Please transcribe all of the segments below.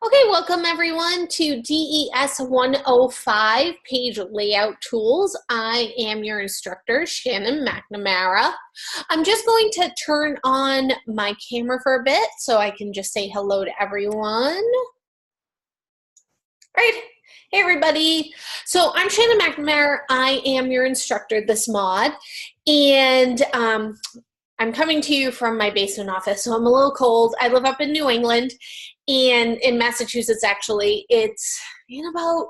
Okay, welcome everyone to DES 105 Page Layout Tools. I am your instructor, Shannon McNamara. I'm just going to turn on my camera for a bit so I can just say hello to everyone. All right, hey everybody. So I'm Shannon McNamara. I am your instructor this mod, and I'm coming to you from my basement office, so I'm a little cold. I live up in New England, and in Massachusetts, actually, it's in about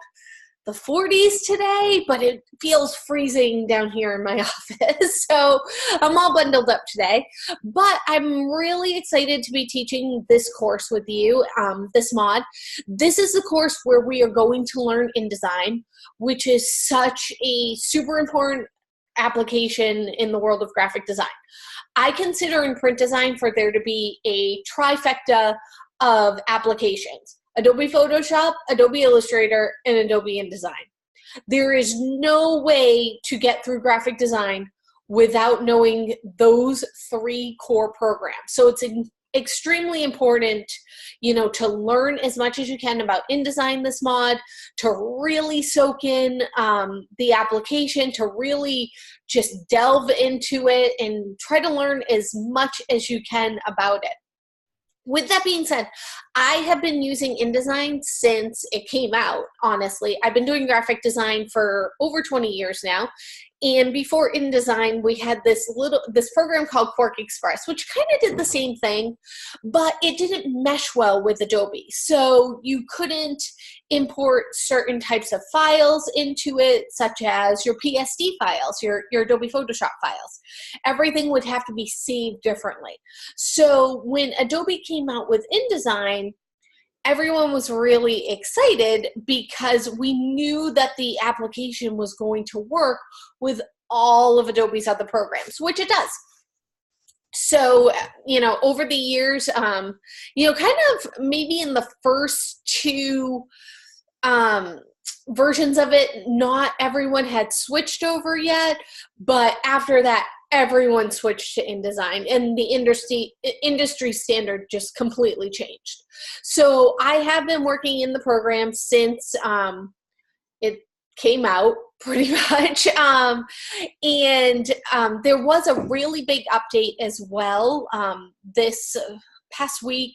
the 40s today, but it feels freezing down here in my office. So I'm all bundled up today, but I'm really excited to be teaching this course with you, this mod. This is the course where we are going to learn InDesign, which is such a super important application in the world of graphic design. I consider in print design for there to be a trifecta of applications: Adobe Photoshop, Adobe Illustrator, and Adobe InDesign. There is no way to get through graphic design without knowing those three core programs. So it's extremely important, to learn as much as you can about InDesign, this mod, to really soak in the application, to really just delve into it and try to learn as much as you can about it. With that being said, I have been using InDesign since it came out, honestly. I've been doing graphic design for over 20 years now. And before InDesign, we had this program called Quark Express, which kind of did the same thing, but it didn't mesh well with Adobe. So you couldn't import certain types of files into it, such as your PSD files, your Adobe Photoshop files. Everything would have to be saved differently. So when Adobe came out with InDesign, everyone was really excited because we knew that the application was going to work with all of Adobe's other programs, which it does. So, over the years, kind of maybe in the first two versions of it, not everyone had switched over yet, but after that, everyone switched to InDesign, and the industry standard just completely changed. So I have been working in the program since it came out, pretty much. And there was a really big update as well this past week,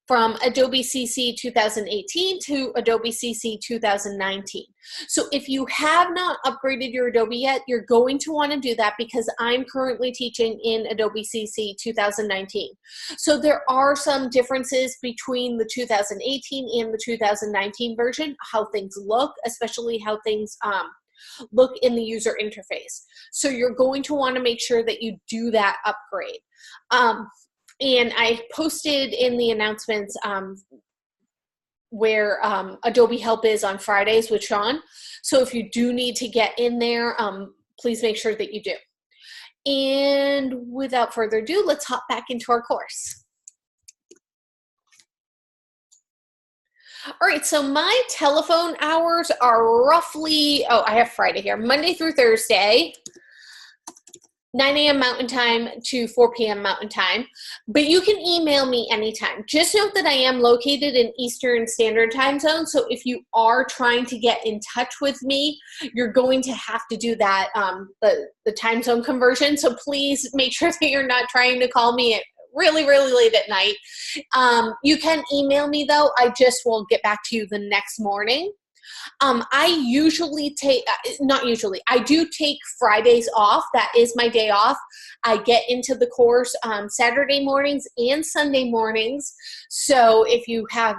from Adobe CC 2018 to Adobe CC 2019. So if you have not upgraded your Adobe yet, you're going to want to do that, because I'm currently teaching in Adobe CC 2019. So there are some differences between the 2018 and the 2019 version, how things look, especially how things look in the user interface. So you're going to want to make sure that you do that upgrade. And I posted in the announcements where Adobe Help is on Fridays with Sean. So if you do need to get in there, please make sure that you do. And without further ado, let's hop back into our course. All right, so my telephone hours are roughly, I have Friday here, Monday through Thursday, 9 a.m. Mountain Time to 4 p.m. Mountain Time, but you can email me anytime. Just note that I am located in Eastern Standard Time Zone, so if you are trying to get in touch with me, you're going to have to do that, the time zone conversion, so please make sure that you're not trying to call me at really, really late at night. You can email me, though. I just will get back to you the next morning. I usually take, I do take Fridays off. That is my day off. I get into the course Saturday mornings and Sunday mornings. So if you have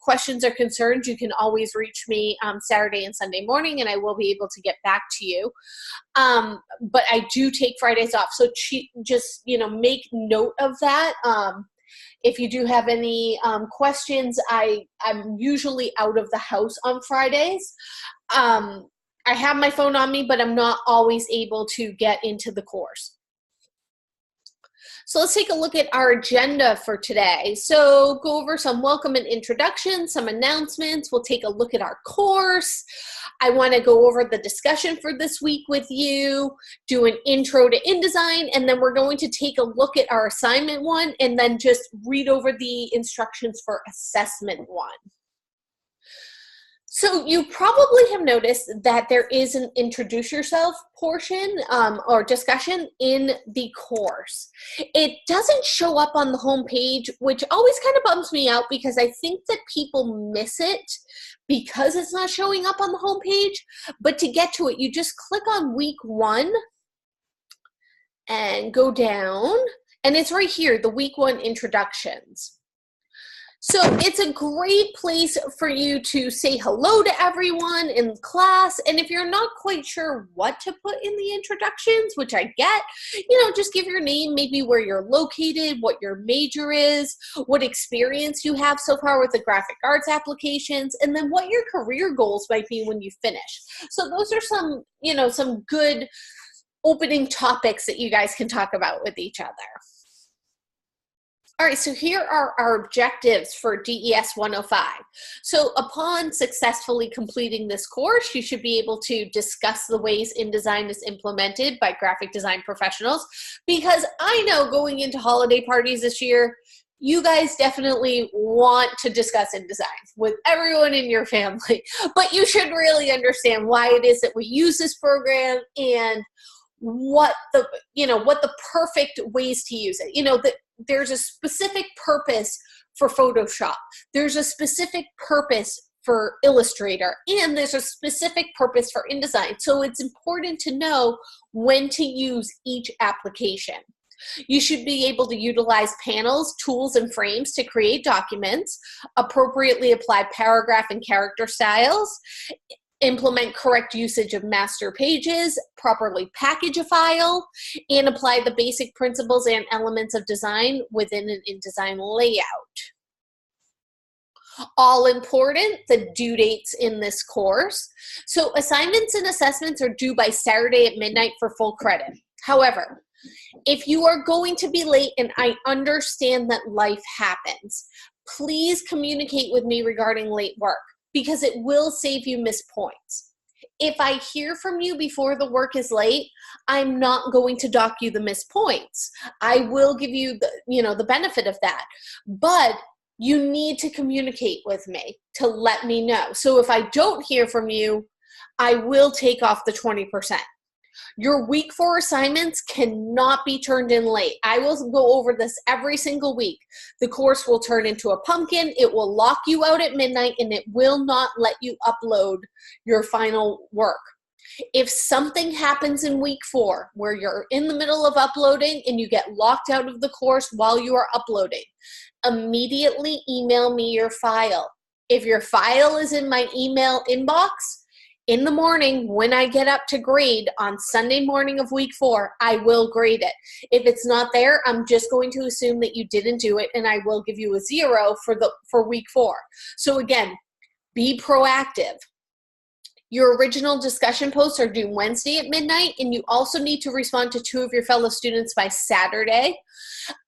questions or concerns, you can always reach me Saturday and Sunday morning, and I will be able to get back to you. But I do take Fridays off. So just, make note of that. If you do have any questions, I'm usually out of the house on Fridays. I have my phone on me, but I'm not always able to get into the course. So let's take a look at our agenda for today. So go over some welcome and introduction, some announcements. We'll take a look at our course. I want to go over the discussion for this week with you, do an intro to InDesign, and then we're going to take a look at our assignment one and then just read over the instructions for assessment one. So you probably have noticed that there is an introduce yourself portion or discussion in the course. It doesn't show up on the home page, which always kind of bums me out because I think that people miss it because it's not showing up on the home page. But to get to it, you just click on week 1 and go down, and it's right here, the week 1 introductions. So it's a great place for you to say hello to everyone in class. And if you're not quite sure what to put in the introductions, which I get, just give your name, maybe where you're located, what your major is, what experience you have so far with the graphic arts applications, and then what your career goals might be when you finish. So those are some good opening topics that you guys can talk about with each other. All right, so here are our objectives for DES 105. So upon successfully completing this course, you should be able to discuss the ways InDesign is implemented by graphic design professionals, because I know going into holiday parties this year, you guys definitely want to discuss InDesign with everyone in your family, but you should really understand why it is that we use this program and what the perfect ways to use it. There's a specific purpose for Photoshop. There's a specific purpose for Illustrator, and there's a specific purpose for InDesign. So it's important to know when to use each application. You should be able to utilize panels, tools, and frames to create documents, appropriately apply paragraph and character styles, implement correct usage of master pages, properly package a file, and apply the basic principles and elements of design within an InDesign layout. All important, the due dates in this course. So assignments and assessments are due by Saturday at midnight for full credit. However, if you are going to be late, and I understand that life happens, please communicate with me regarding late work, because it will save you missed points. If I hear from you before the work is late, I'm not going to dock you the missed points. I will give you the benefit of that. But you need to communicate with me to let me know. So if I don't hear from you, I will take off the 20%. Your week 4 assignments cannot be turned in late. I will go over this every single week. The course will turn into a pumpkin. It will lock you out at midnight, and it will not let you upload your final work. If something happens in week 4 where you're in the middle of uploading and you get locked out of the course while you are uploading, immediately email me your file. If your file is in my email inbox, in the morning, when I get up to grade on Sunday morning of week 4, I will grade it. If it's not there, I'm just going to assume that you didn't do it, and I will give you a 0 for week 4. So again, be proactive. Your original discussion posts are due Wednesday at midnight, and you also need to respond to 2 of your fellow students by Saturday.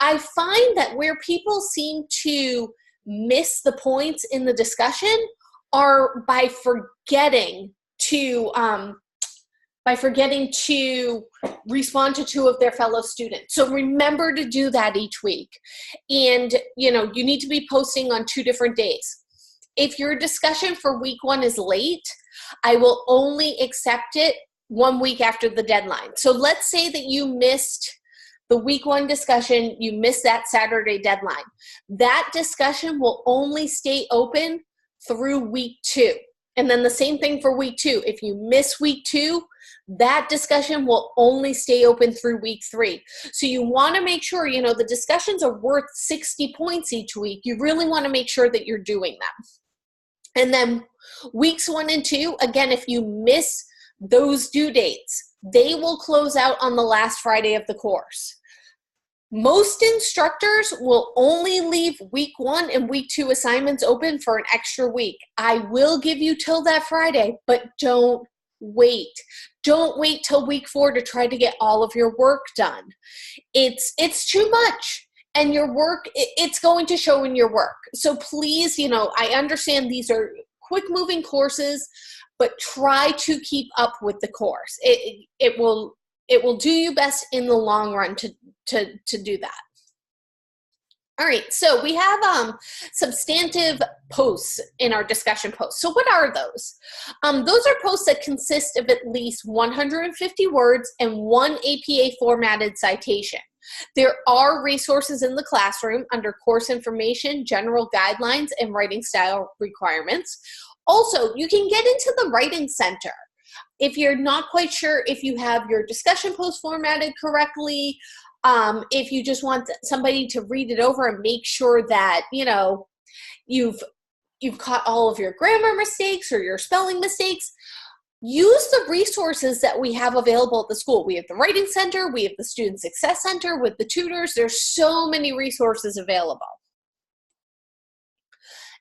I find that where people seem to miss the points in the discussion are by forgetting to respond to 2 of their fellow students. So remember to do that each week. And you need to be posting on 2 different days. If your discussion for week 1 is late, I will only accept it 1 week after the deadline. So let's say that you missed the week 1 discussion, you missed that Saturday deadline. That discussion will only stay open through week 2. And then the same thing for week 2. If you miss week 2, that discussion will only stay open through week 3. So you want to make sure, the discussions are worth 60 points each week. You really want to make sure that you're doing them. And then weeks 1 and 2, again, if you miss those due dates, they will close out on the last Friday of the course. Most instructors will only leave week 1 and week 2 assignments open for an extra week. I will give you till that Friday, but don't wait. Don't wait till week 4 to try to get all of your work done. It's too much, and your work, it's going to show in your work. So please, I understand these are quick moving courses. but try to keep up with the course. It will do you best in the long run to do that. All right, so we have substantive posts in our discussion posts. So what are those? Those are posts that consist of at least 150 words and one APA formatted citation. There are resources in the classroom under course information, general guidelines, and writing style requirements. Also, you can get into the Writing Center. If you're not quite sure if you have your discussion post formatted correctly, if you just want somebody to read it over and make sure that, you know, you've caught all of your grammar mistakes or your spelling mistakes, use the resources that we have available at the school. We have the Writing Center, we have the Student Success Center with the tutors. There's so many resources available.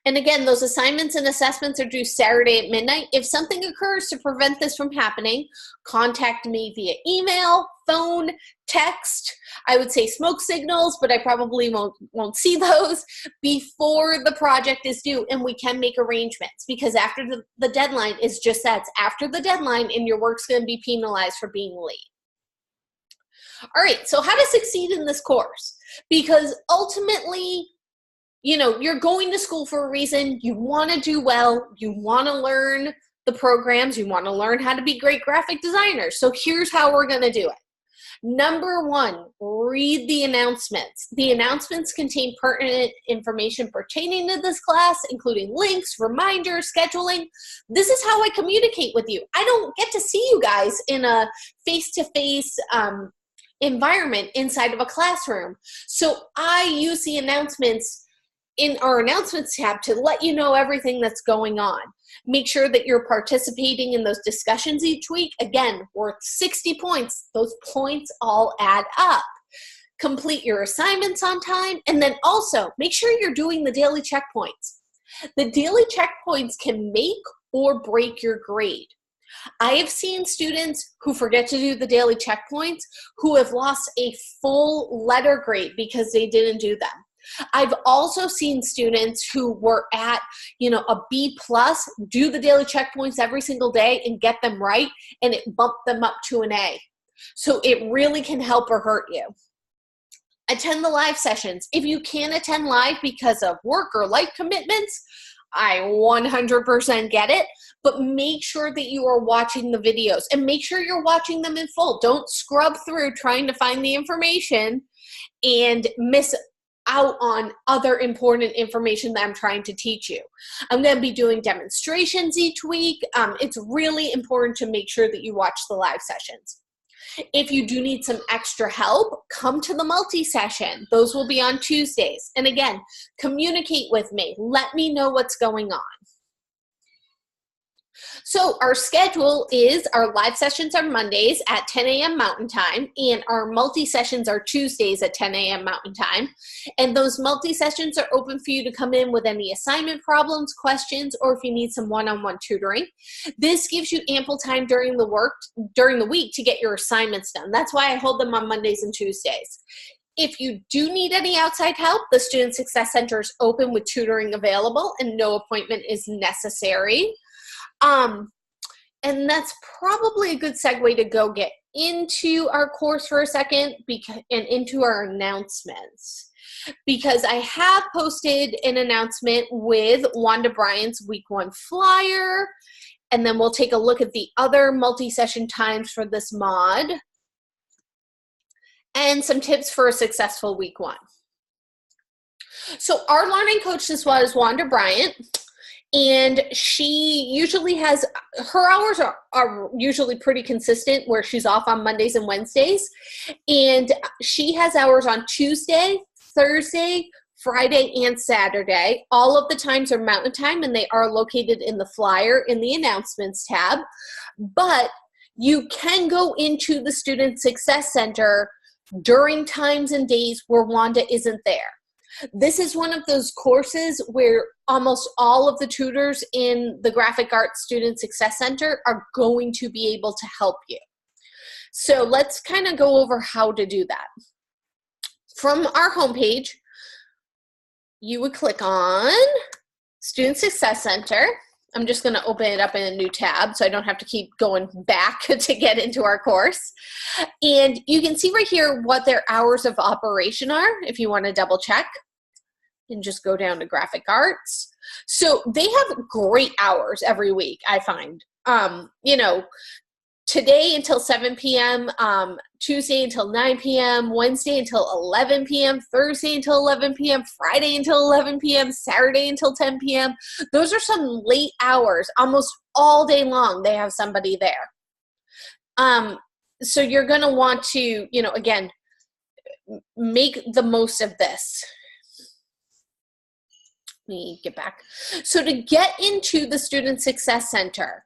And again, those assignments and assessments are due Saturday at midnight. If something occurs to prevent this from happening, contact me via email, phone, text. I would say smoke signals, but I probably won't see those before the project is due, and we can make arrangements, because after the deadline is just that. It's after the deadline, and your work's going to be penalized for being late. All right, so how to succeed in this course? Because ultimately, you know, you're going to school for a reason. You want to do well. You want to learn the programs. You want to learn how to be great graphic designers. So here's how we're going to do it. Number one, read the announcements. The announcements contain pertinent information pertaining to this class, including links, reminders, scheduling. This is how I communicate with you. I don't get to see you guys in a face-to-face environment inside of a classroom. So I use the announcements in our announcements tab to let you know everything that's going on. Make sure that you're participating in those discussions each week. Again, worth 60 points. Those points all add up. Complete your assignments on time, and then also make sure you're doing the daily checkpoints. The daily checkpoints can make or break your grade. I have seen students who forget to do the daily checkpoints who have lost a full letter grade because they didn't do them. I've also seen students who were at, you know, a B+, do the daily checkpoints every single day and get them right, and it bumped them up to an A. So it really can help or hurt you. Attend the live sessions. If you can't attend live because of work or life commitments, I 100% get it, but make sure that you are watching the videos, and make sure you're watching them in full. Don't scrub through trying to find the information and miss out on other important information that I'm trying to teach you. I'm going to be doing demonstrations each week. It's really important to make sure that you watch the live sessions. If you do need some extra help, come to the multi-session. Those will be on Tuesdays. And again, communicate with me. Let me know what's going on. So our schedule is, our live sessions are Mondays at 10 a.m. Mountain Time, and our multi-sessions are Tuesdays at 10 a.m. Mountain Time. And those multi-sessions are open for you to come in with any assignment problems, questions, or if you need some one-on-one tutoring. This gives you ample time during the week to get your assignments done. That's why I hold them on Mondays and Tuesdays. If you do need any outside help, the Student Success Center is open with tutoring available, and no appointment is necessary. And that's probably a good segue to go get into our course for a second and into our announcements, because I have posted an announcement with Wanda Bryant's week 1 flyer, and then we'll take a look at the other multi-session times for this mod and some tips for a successful week 1. So our learning coach this was Wanda Bryant. And she usually has, her hours are usually pretty consistent, where she's off on Mondays and Wednesdays. And she has hours on Tuesday, Thursday, Friday, and Saturday. All of the times are Mountain Time, and they are located in the flyer in the announcements tab. But you can go into the Student Success Center during times and days where Wanda isn't there. This is one of those courses where almost all of the tutors in the Graphic Arts Student Success Center are going to be able to help you. So let's kind of go over how to do that. From our homepage, you would click on Student Success Center. I'm just going to open it up in a new tab so I don't have to keep going back to get into our course. And you can see right here what their hours of operation are if you want to double check. And just go down to graphic arts. So they have great hours every week, I find. You know, today until 7 p.m., Tuesday until 9 p.m., Wednesday until 11 p.m., Thursday until 11 p.m., Friday until 11 p.m., Saturday until 10 p.m. Those are some late hours. Almost all day long, they have somebody there. So you're going to want to, you know, again, make the most of this. Let me get back. So to get into the Student Success Center,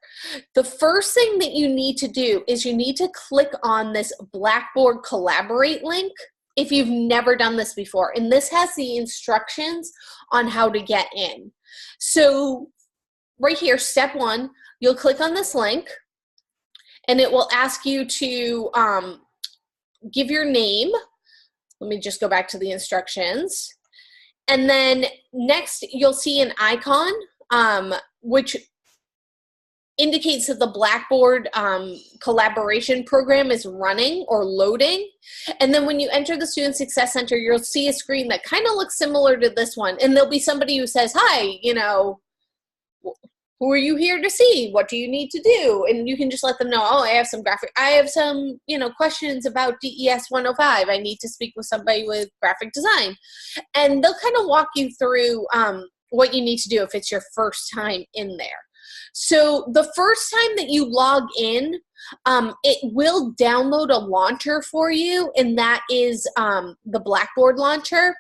the first thing that you need to do is you need to click on this Blackboard Collaborate link if you've never done this before. And this has the instructions on how to get in. So right here, step 1, you'll click on this link and it will ask you to give your name. Let me just go back to the instructions. And then next, you'll see an icon, which indicates that the Blackboard collaboration program is running or loading. And then when you enter the Student Success Center, you'll see a screen that kind of looks similar to this one. And there'll be somebody who says, hi, you know, who are you here to see? What do you need to do? And you can just let them know, oh, I have some, you know, questions about DES 105. I need to speak with somebody with graphic design. And they'll kind of walk you through what you need to do if it's your first time in there. So the first time that you log in, it will download a launcher for you, and that is the Blackboard launcher.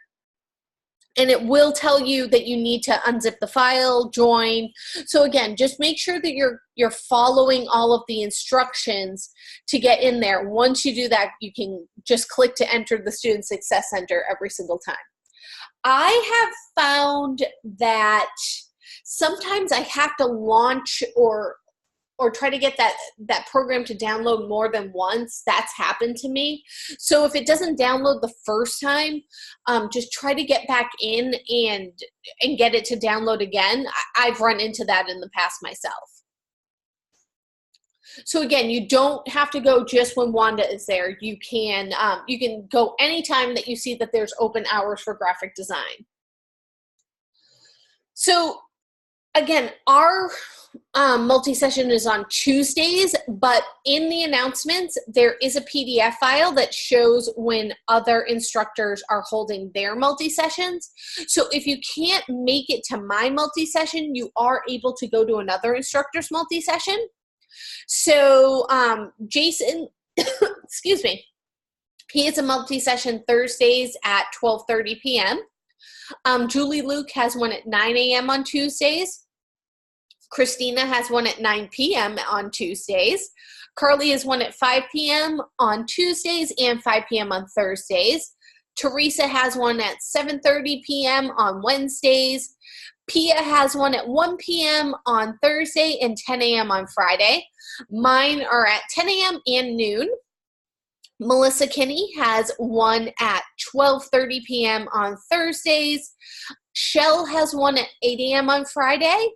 And it will tell you that you need to unzip the file, join. So again, just make sure that you're following all of the instructions to get in there. Once you do that, you can just click to enter the Student Success Center every single time. I have found that sometimes I have to launch or try to get that program to download more than once. That's happened to me. So if it doesn't download the first time, just try to get back in and get it to download again. I've run into that in the past myself. So again, you don't have to go just when Wanda is there. You can go anytime that you see that there's open hours for graphic design. So again, our multi-session is on Tuesdays, but in the announcements, there is a PDF file that shows when other instructors are holding their multi-sessions. So if you can't make it to my multi-session, you are able to go to another instructor's multi-session. So Jason, excuse me, he is a multi-session Thursdays at 12:30 p.m. Julie Luke has one at 9 a.m. on Tuesdays. Christina has one at 9 p.m. on Tuesdays. Carly has one at 5 p.m. on Tuesdays and 5 p.m. on Thursdays. Teresa has one at 7:30 p.m. on Wednesdays. Pia has one at 1 p.m. on Thursday and 10 a.m. on Friday. Mine are at 10 a.m. and noon. Melissa Kinney has one at 12:30 p.m. on Thursdays. Shell has one at 8 a.m. on Friday.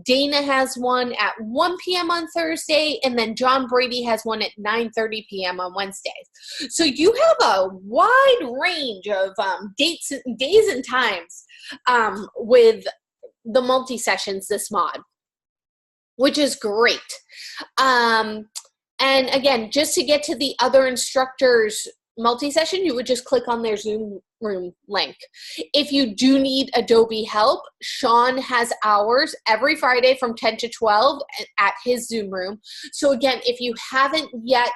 Dana has one at 1 p.m. on Thursday, and then John Brady has one at 9:30 p.m. on Wednesdays. So you have a wide range of days and times with the multi-sessions this mod, which is great. And again, just to get to the other instructors' multi-session, you would just click on their Zoom room link. If you do need Adobe help, Sean has hours every Friday from 10 to 12 at his Zoom room. So again, if you haven't yet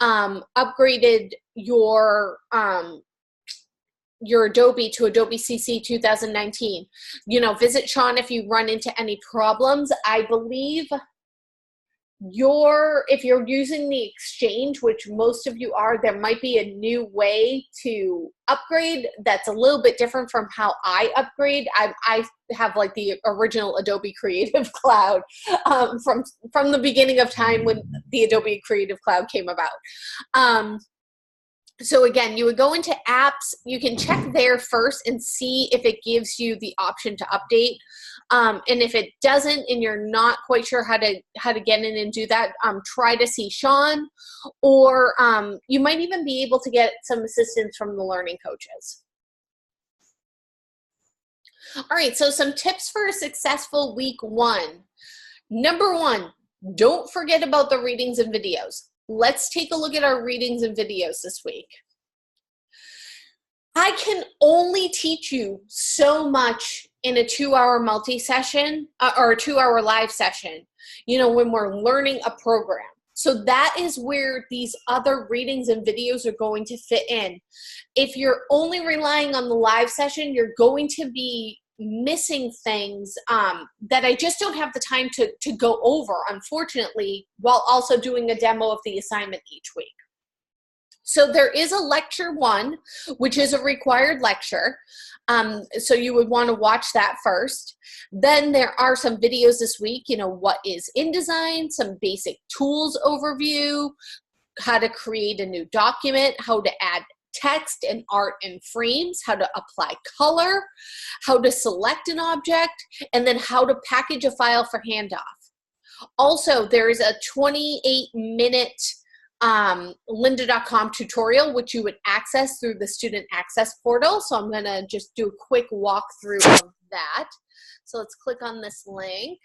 upgraded your Adobe to Adobe CC 2019, visit Sean if you run into any problems. I believe if you're using the Exchange, which most of you are, there might be a new way to upgrade that's a little bit different from how I upgrade. I have like the original Adobe Creative Cloud from the beginning of time when the Adobe Creative Cloud came about. So again, you would go into apps, you can check there first and see if it gives you the option to update. And if it doesn't and you're not quite sure how to get in and do that, try to see Sean, or you might even be able to get some assistance from the learning coaches. All right, so some tips for a successful week 1. Number 1, don't forget about the readings and videos. Let's take a look at our readings and videos this week. I can only teach you so much in a 2-hour multi-session or a 2-hour live session, when we're learning a program. So that is where these other readings and videos are going to fit in. If you're only relying on the live session, you're going to be missing things that I just don't have the time to go over, unfortunately, while also doing a demo of the assignment each week. So there is a lecture 1, which is a required lecture. So you would want to watch that first. Then there are some videos this week, what is InDesign, some basic tools overview, how to create a new document, how to add text and art and frames, how to apply color, how to select an object, and then how to package a file for handoff. Also, there is a 28-minute lynda.com tutorial, which you would access through the student access portal. So I'm going to just do a quick walkthrough of that. So let's click on this link.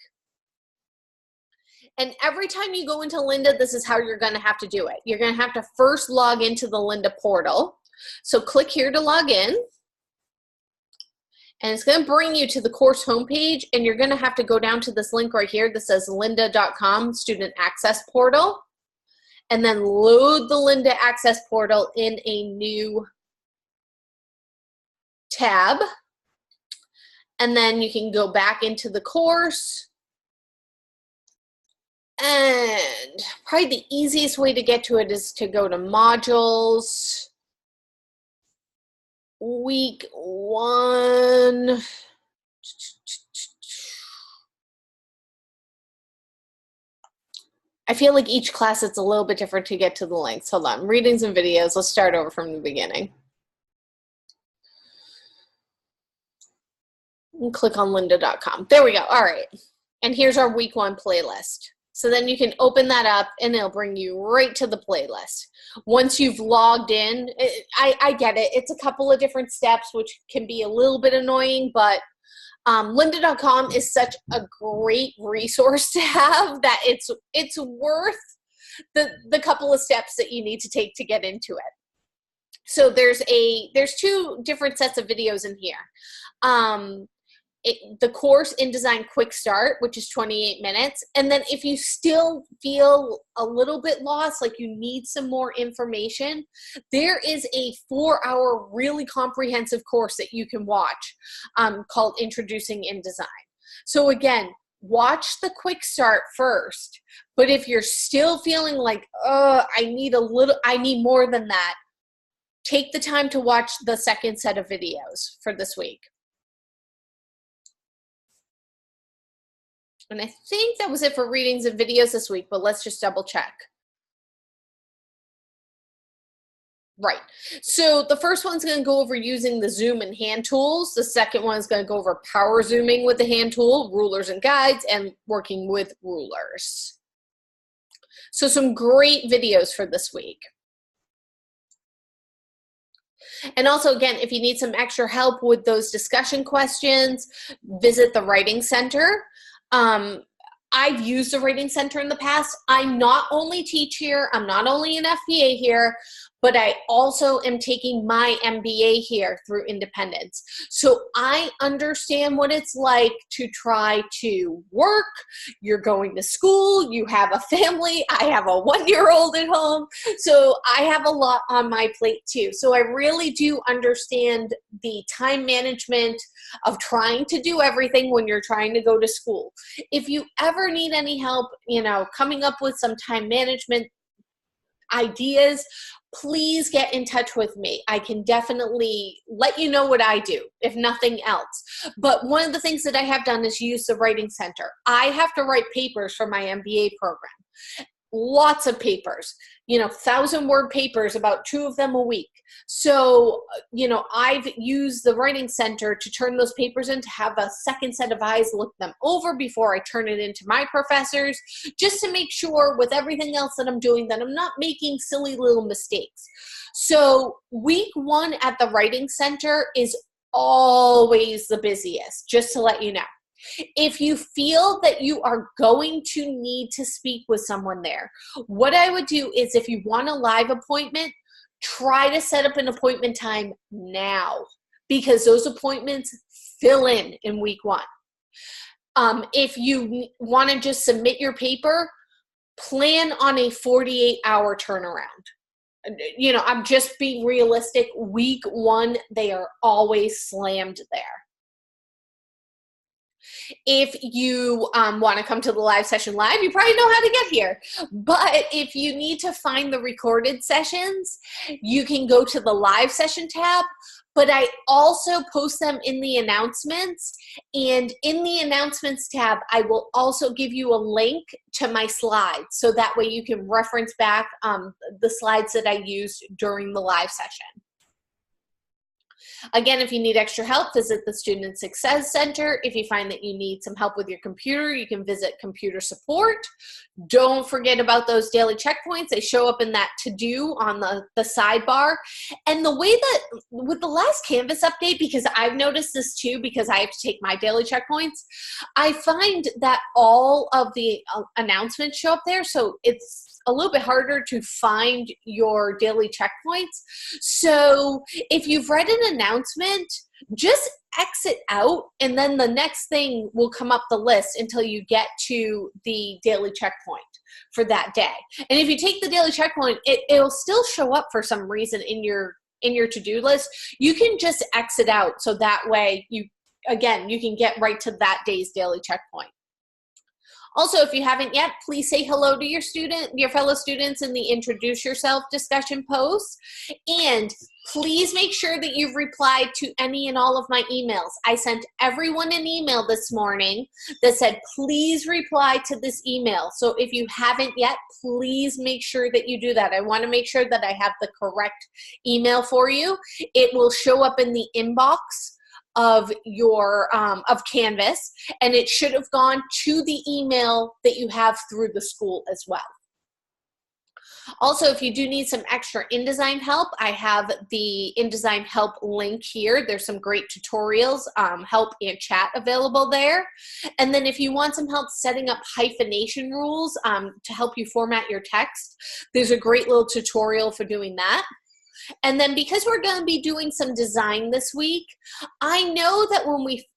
And every time you go into Lynda, this is how you're going to have to do it. You're going to have to first log into the Lynda portal. So click here to log in. And it's going to bring you to the course homepage, and you're going to have to go down to this link right here that says lynda.com student access portal, and then load the Lynda access portal in a new tab. And then you can go back into the course. And probably the easiest way to get to it is to go to modules, week 1. I feel like each class it's a little bit different to get to the links. Hold on, readings and videos. Let's start over from the beginning. And click on lynda.com. There we go. All right. And here's our week 1 playlist. So then you can open that up and it'll bring you right to the playlist. Once you've logged in, I get it. It's a couple of different steps, which can be a little bit annoying, but lynda.com is such a great resource to have that it's worth the couple of steps that you need to take to get into it. So there's 2 different sets of videos in here. The course InDesign Quick Start, which is 28 minutes. And then if you still feel a little bit lost, like you need some more information, there is a 4-hour really comprehensive course that you can watch called Introducing InDesign. So again, watch the Quick Start first. But if you're still feeling like, I need more than that, take the time to watch the second set of videos for this week. And I think that was it for readings and videos this week, but let's just double check. Right. So the first one's going to go over using the zoom and hand tools. The second one is going to go over power zooming with the hand tool, rulers and guides, and working with rulers. So some great videos for this week. And also, again, if you need some extra help with those discussion questions, visit the Writing Center. I've used the Writing Center in the past. I not only teach here, I'm not only an FBA here, but I also am taking my MBA here through Independence. So I understand what it's like to try to work. You're going to school, you have a family. I have a 1-year-old at home. So I have a lot on my plate too. So I really do understand the time management of trying to do everything when you're trying to go to school. If you ever need any help, coming up with some time management ideas, please get in touch with me. I can definitely let you know what I do, if nothing else. But one of the things that I have done is use the Writing Center. I have to write papers for my MBA program. lots of papers, 1,000-word papers, about 2 of them a week. So, I've used the Writing Center to turn those papers in, to have a second set of eyes look them over before I turn it into my professors, just to make sure with everything else that I'm doing that I'm not making silly little mistakes. So week 1 at the Writing Center is always the busiest, just to let you know. If you feel that you are going to need to speak with someone there, what I would do is, if you want a live appointment, try to set up an appointment time now, because those appointments fill in week 1. If you want to just submit your paper, plan on a 48-hour turnaround. I'm just being realistic. Week 1, they are always slammed there. If you want to come to the live session live, you probably know how to get here. But if you need to find the recorded sessions, you can go to the live session tab. But I also post them in the announcements. And in the announcements tab, I will also give you a link to my slides. So that way you can reference back the slides that I used during the live session. Again, if you need extra help, visit the Student Success Center. If you find that you need some help with your computer, you can visit computer support. Don't forget about those daily checkpoints. They show up in that to-do on the sidebar. And the way that, with the last Canvas update, because I've noticed this too, because I have to take my daily checkpoints, I find that all of the announcements show up there. So it's a little bit harder to find your daily checkpoints. So if you've read an announcement, just exit out, and then the next thing will come up the list until you get to the daily checkpoint for that day. And if you take the daily checkpoint, it'll still show up for some reason in your to-do list. You can just exit out, so that way you can get right to that day's daily checkpoint. Also, if you haven't yet, please say hello to your fellow students in the Introduce Yourself discussion post. And please make sure that you've replied to any and all of my emails. I sent everyone an email this morning that said, please reply to this email. So if you haven't yet, please make sure that you do that. I want to make sure that I have the correct email for you. It will show up in the inbox of your of Canvas, and it should have gone to the email that you have through the school as well. Also, if you do need some extra InDesign help, I have the InDesign help link here. There's some great tutorials, help and chat available there. And then if you want some help setting up hyphenation rules to help you format your text, there's a great little tutorial for doing that. And then because we're going to be doing some design this week, I know that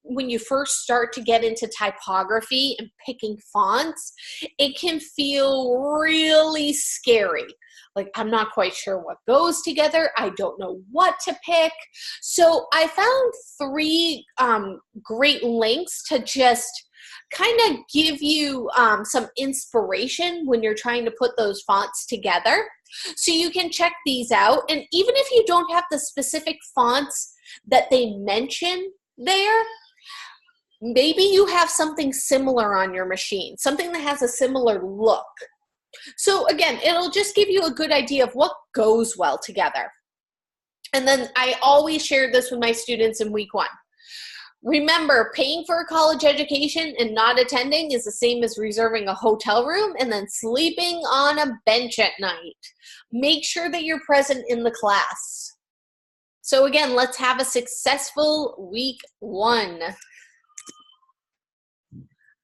when you first start to get into typography and picking fonts, it can feel really scary. Like, I'm not quite sure what goes together. I don't know what to pick. So I found 3 great links to just kind of give you some inspiration when you're trying to put those fonts together. So you can check these out. And even if you don't have the specific fonts that they mention there, maybe you have something similar on your machine, something that has a similar look. So again, it'll just give you a good idea of what goes well together. And then I always share this with my students in week 1. Remember, paying for a college education and not attending is the same as reserving a hotel room and then sleeping on a bench at night. Make sure that you're present in the class. So again, let's have a successful week 1.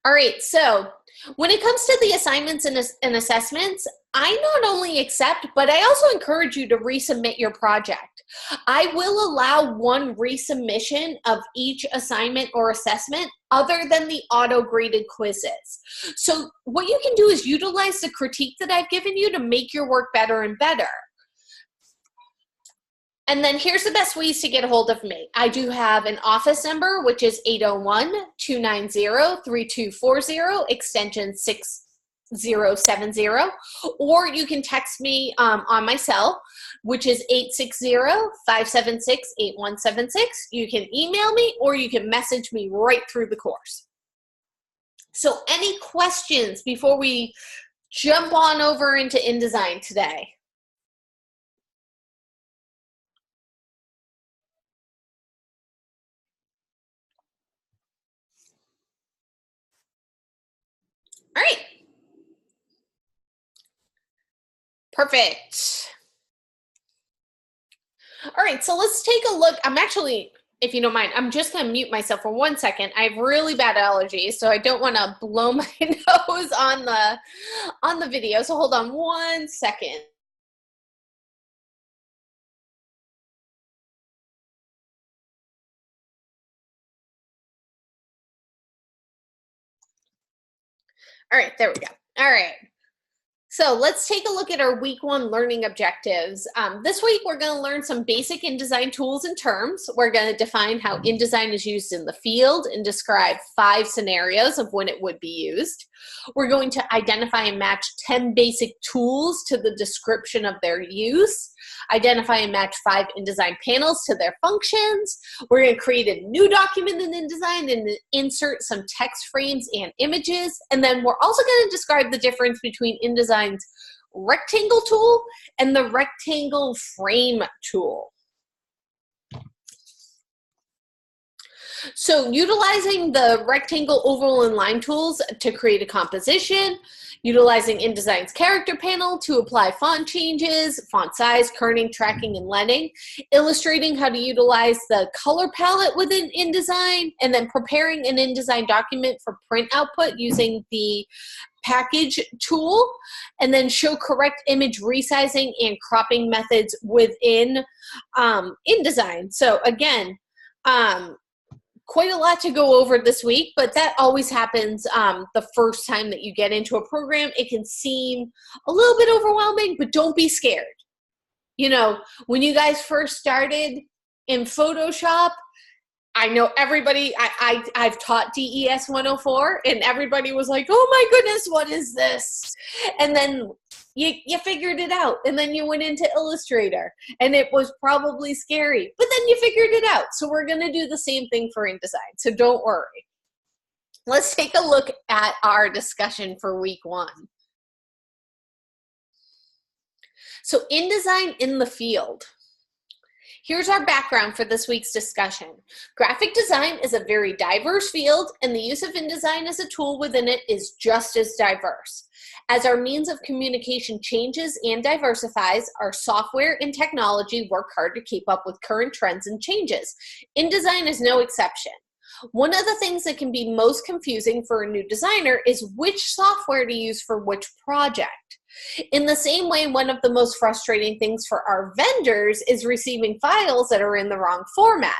All right, so when it comes to the assignments and assessments, I not only accept, but I also encourage you to resubmit your project. I will allow 1 resubmission of each assignment or assessment other than the auto-graded quizzes. So what you can do is utilize the critique that I've given you to make your work better and better. And then here's the best ways to get a hold of me. I do have an office number, which is 801-290-3240, extension 6070, or you can text me on my cell, which is 860-576-8176. You can email me, or you can message me right through the course. So any questions before we jump on over into InDesign today. All right. Perfect. All right, so let's take a look. I'm actually, if you don't mind, I'm just going to mute myself for 1 second. I have really bad allergies, so I don't want to blow my nose on the video. So hold on 1 second. All right, there we go. All right. So let's take a look at our week 1 learning objectives. This week, we're going to learn some basic InDesign tools and terms. We're going to define how InDesign is used in the field and describe 5 scenarios of when it would be used. We're going to identify and match 10 basic tools to the description of their use. Identify and match 5 InDesign panels to their functions. We're going to create a new document in InDesign and insert some text frames and images. And then we're also going to describe the difference between InDesign's rectangle tool and the rectangle frame tool. So utilizing the rectangle, oval, and line tools to create a composition, utilizing InDesign's character panel to apply font changes, font size, kerning, tracking, and leading, illustrating how to utilize the color palette within InDesign, and then preparing an InDesign document for print output using the package tool, and then show correct image resizing and cropping methods within InDesign. So again, quite a lot to go over this week, but that always happens the first time that you get into a program. It can seem a little bit overwhelming, but don't be scared. You know, when you guys first started in Photoshop, I know everybody, I've taught DES 104, and everybody was like, oh my goodness, what is this? And then you figured it out, and then you went into Illustrator, and it was probably scary, but then you figured it out. So we're going to do the same thing for InDesign, so don't worry. Let's take a look at our discussion for week 1. So InDesign in the field. Here's our background for this week's discussion. Graphic design is a very diverse field, and the use of InDesign as a tool within it is just as diverse. As our means of communication changes and diversifies, our software and technology work hard to keep up with current trends and changes. InDesign is no exception. One of the things that can be most confusing for a new designer is which software to use for which project. In the same way, one of the most frustrating things for our vendors is receiving files that are in the wrong format.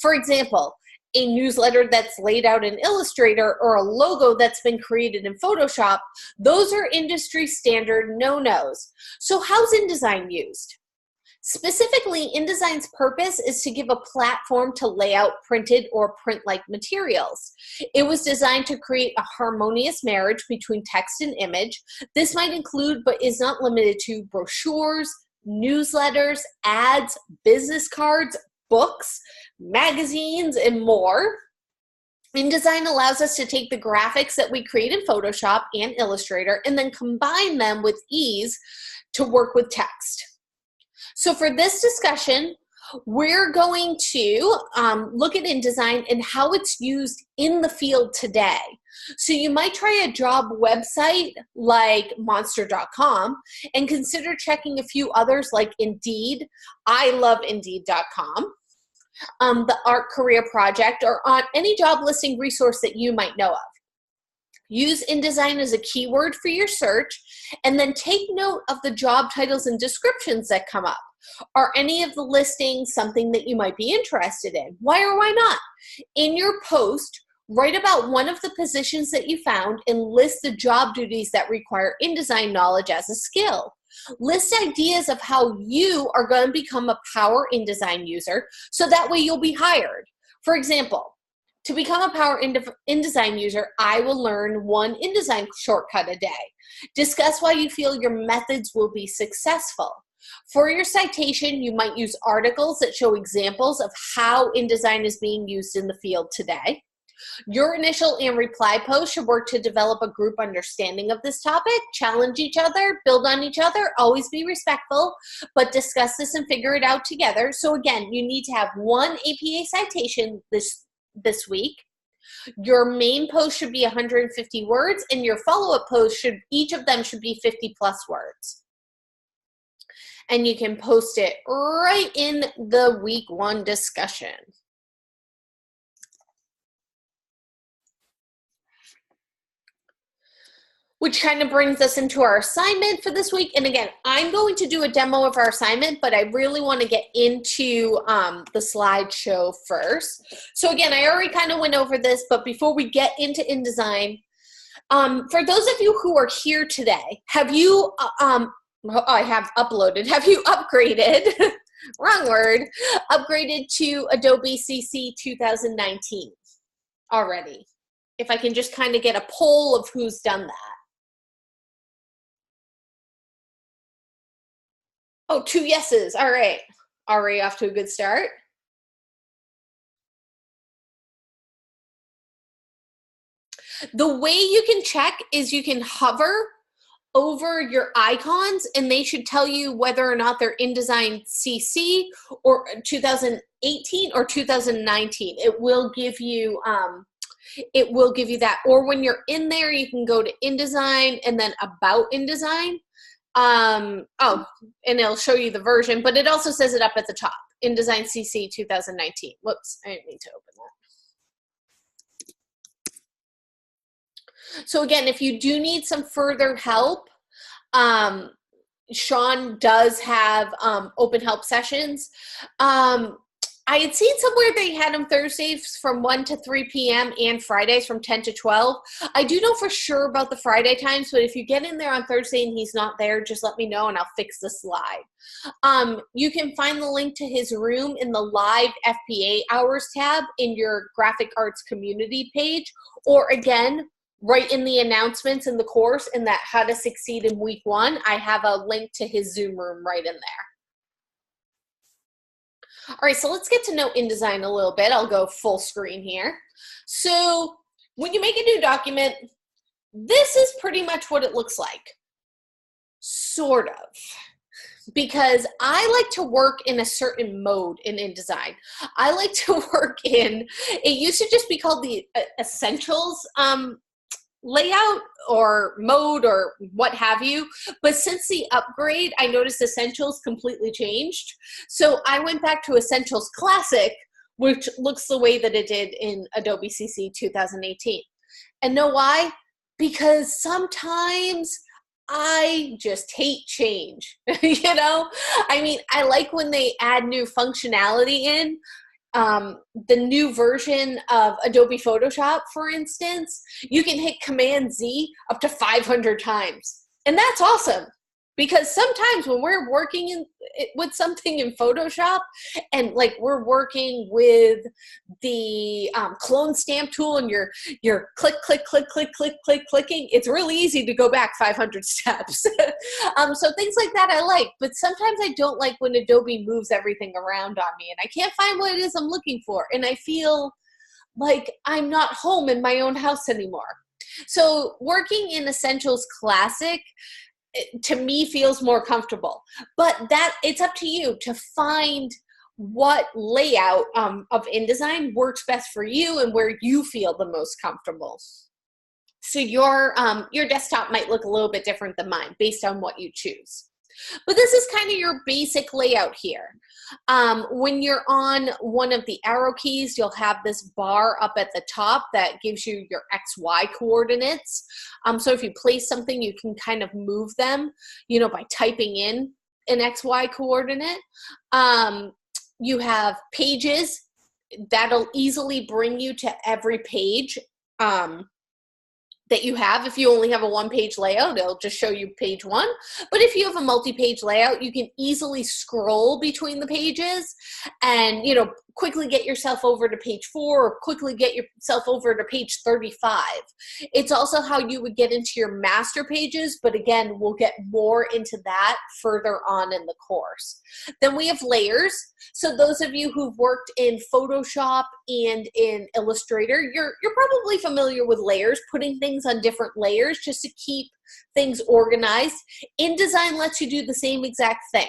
For example, a newsletter that's laid out in Illustrator or a logo that's been created in Photoshop, those are industry standard no-nos. So how's InDesign used? Specifically, InDesign's purpose is to give a platform to lay out printed or print-like materials. It was designed to create a harmonious marriage between text and image. This might include, but is not limited to, brochures, newsletters, ads, business cards, books, magazines, and more. InDesign allows us to take the graphics that we create in Photoshop and Illustrator and then combine them with ease to work with text. So for this discussion, we're going to look at InDesign and how it's used in the field today. So you might try a job website like monster.com and consider checking a few others like Indeed. I love Indeed.com. The Art Career Project, or on any job listing resource that you might know of. Use InDesign as a keyword for your search, and then take note of the job titles and descriptions that come up. Are any of the listings something that you might be interested in? Why or why not? In your post, write about one of the positions that you found and list the job duties that require InDesign knowledge as a skill. List ideas of how you are going to become a power InDesign user, so that way you'll be hired. For example, to become a power InDesign user, I will learn one InDesign shortcut a day. Discuss why you feel your methods will be successful. For your citation, you might use articles that show examples of how InDesign is being used in the field today. Your initial and reply posts should work to develop a group understanding of this topic, challenge each other, build on each other, always be respectful, but discuss this and figure it out together. So again, you need to have one APA citation this week. Your main post should be 150 words, and your follow-up post each of them should be 50 plus words. And you can post it right in the week 1 discussion. Which kind of brings us into our assignment for this week. And again, I'm going to do a demo of our assignment, but I really want to get into the slideshow first. So again, I already kind of went over this, but before we get into InDesign, for those of you who are here today, have you, I have uploaded, have you upgraded, wrong word, upgraded to Adobe CC 2019 already? If I can just kind of get a poll of who's done that. Oh, 2 yeses. All right. Already off to a good start. The way you can check is you can hover over your icons and they should tell you whether or not they're InDesign CC or 2018 or 2019. It will give you that. Or when you're in there, you can go to InDesign and then About InDesign. And it'll show you the version, but it also says it up at the top, InDesign CC 2019. Whoops, I didn't mean to open that. So again, if you do need some further help, Sean does have open help sessions. I had seen somewhere they had them Thursdays from 1 to 3 p.m. and Fridays from 10 to 12. I do know for sure about the Friday times, but if you get in there on Thursday and he's not there, just let me know and I'll fix the slide. You can find the link to his room in the live FPA hours tab in your graphic arts community page, or again, right in the announcements in the course in that How to Succeed in Week 1, I have a link to his Zoom room right in there. All right, so let's get to know InDesign a little bit. I'll go full screen here. So when you make a new document, this is pretty much what it looks like, sort of. Because I like to work in a certain mode in InDesign. I like to work in, it used to just be called the Essentials layout or mode or what have you, but since the upgrade I noticed Essentials completely changed, so I went back to Essentials Classic, which looks the way that it did in Adobe CC 2018. And know why? Because sometimes I just hate change. You know, I mean, I like when they add new functionality in. The new version of Adobe Photoshop, for instance, you can hit Command Z up to 500 times. And that's awesome, because sometimes when we're working with something in Photoshop and like we're working with the clone stamp tool and you're click, click, click, click, click, click, clicking, it's really easy to go back 500 steps. So things like that I like, but sometimes I don't like when Adobe moves everything around on me and I can't find what it is I'm looking for. And I feel like I'm not home in my own house anymore. So working in Essentials Classic, to me, feels more comfortable, but that it's up to you to find what layout of InDesign works best for you and where you feel the most comfortable. So your desktop might look a little bit different than mine based on what you choose. But this is kind of your basic layout here. When you're on one of the arrow keys, you'll have this bar up at the top that gives you your XY coordinates. So if you place something, you can kind of move them, you know, by typing in an XY coordinate. You have pages that'll easily bring you to every page that you have. If you only have a one-page layout, it'll just show you page 1. But if you have a multi-page layout, you can easily scroll between the pages and, you know, quickly get yourself over to page 4 or quickly get yourself over to page 35. It's also how you would get into your master pages, but again, we'll get more into that further on in the course. Then we have layers. So those of you who've worked in Photoshop and in Illustrator, you're probably familiar with layers, putting things on different layers just to keep things organized. InDesign lets you do the same exact thing.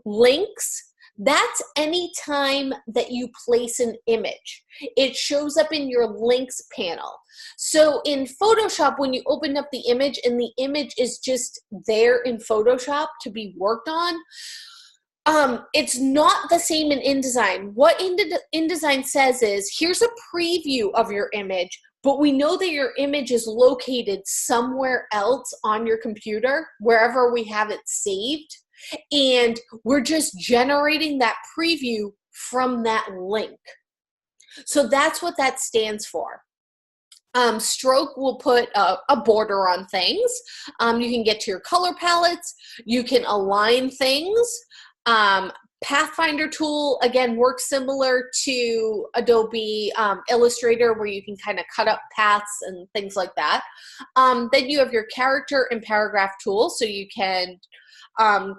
Links, that's any time that you place an image. It shows up in your links panel. So in Photoshop, when you open up the image and the image is just there in Photoshop to be worked on, it's not the same in InDesign. What InDesign says is, here's a preview of your image, but we know that your image is located somewhere else on your computer, wherever we have it saved, and we're just generating that preview from that link. So that's what that stands for. Stroke will put a border on things. You can get to your color palettes. You can align things. Pathfinder tool, again, works similar to Adobe Illustrator, where you can kind of cut up paths and things like that. Then you have your character and paragraph tool, so you can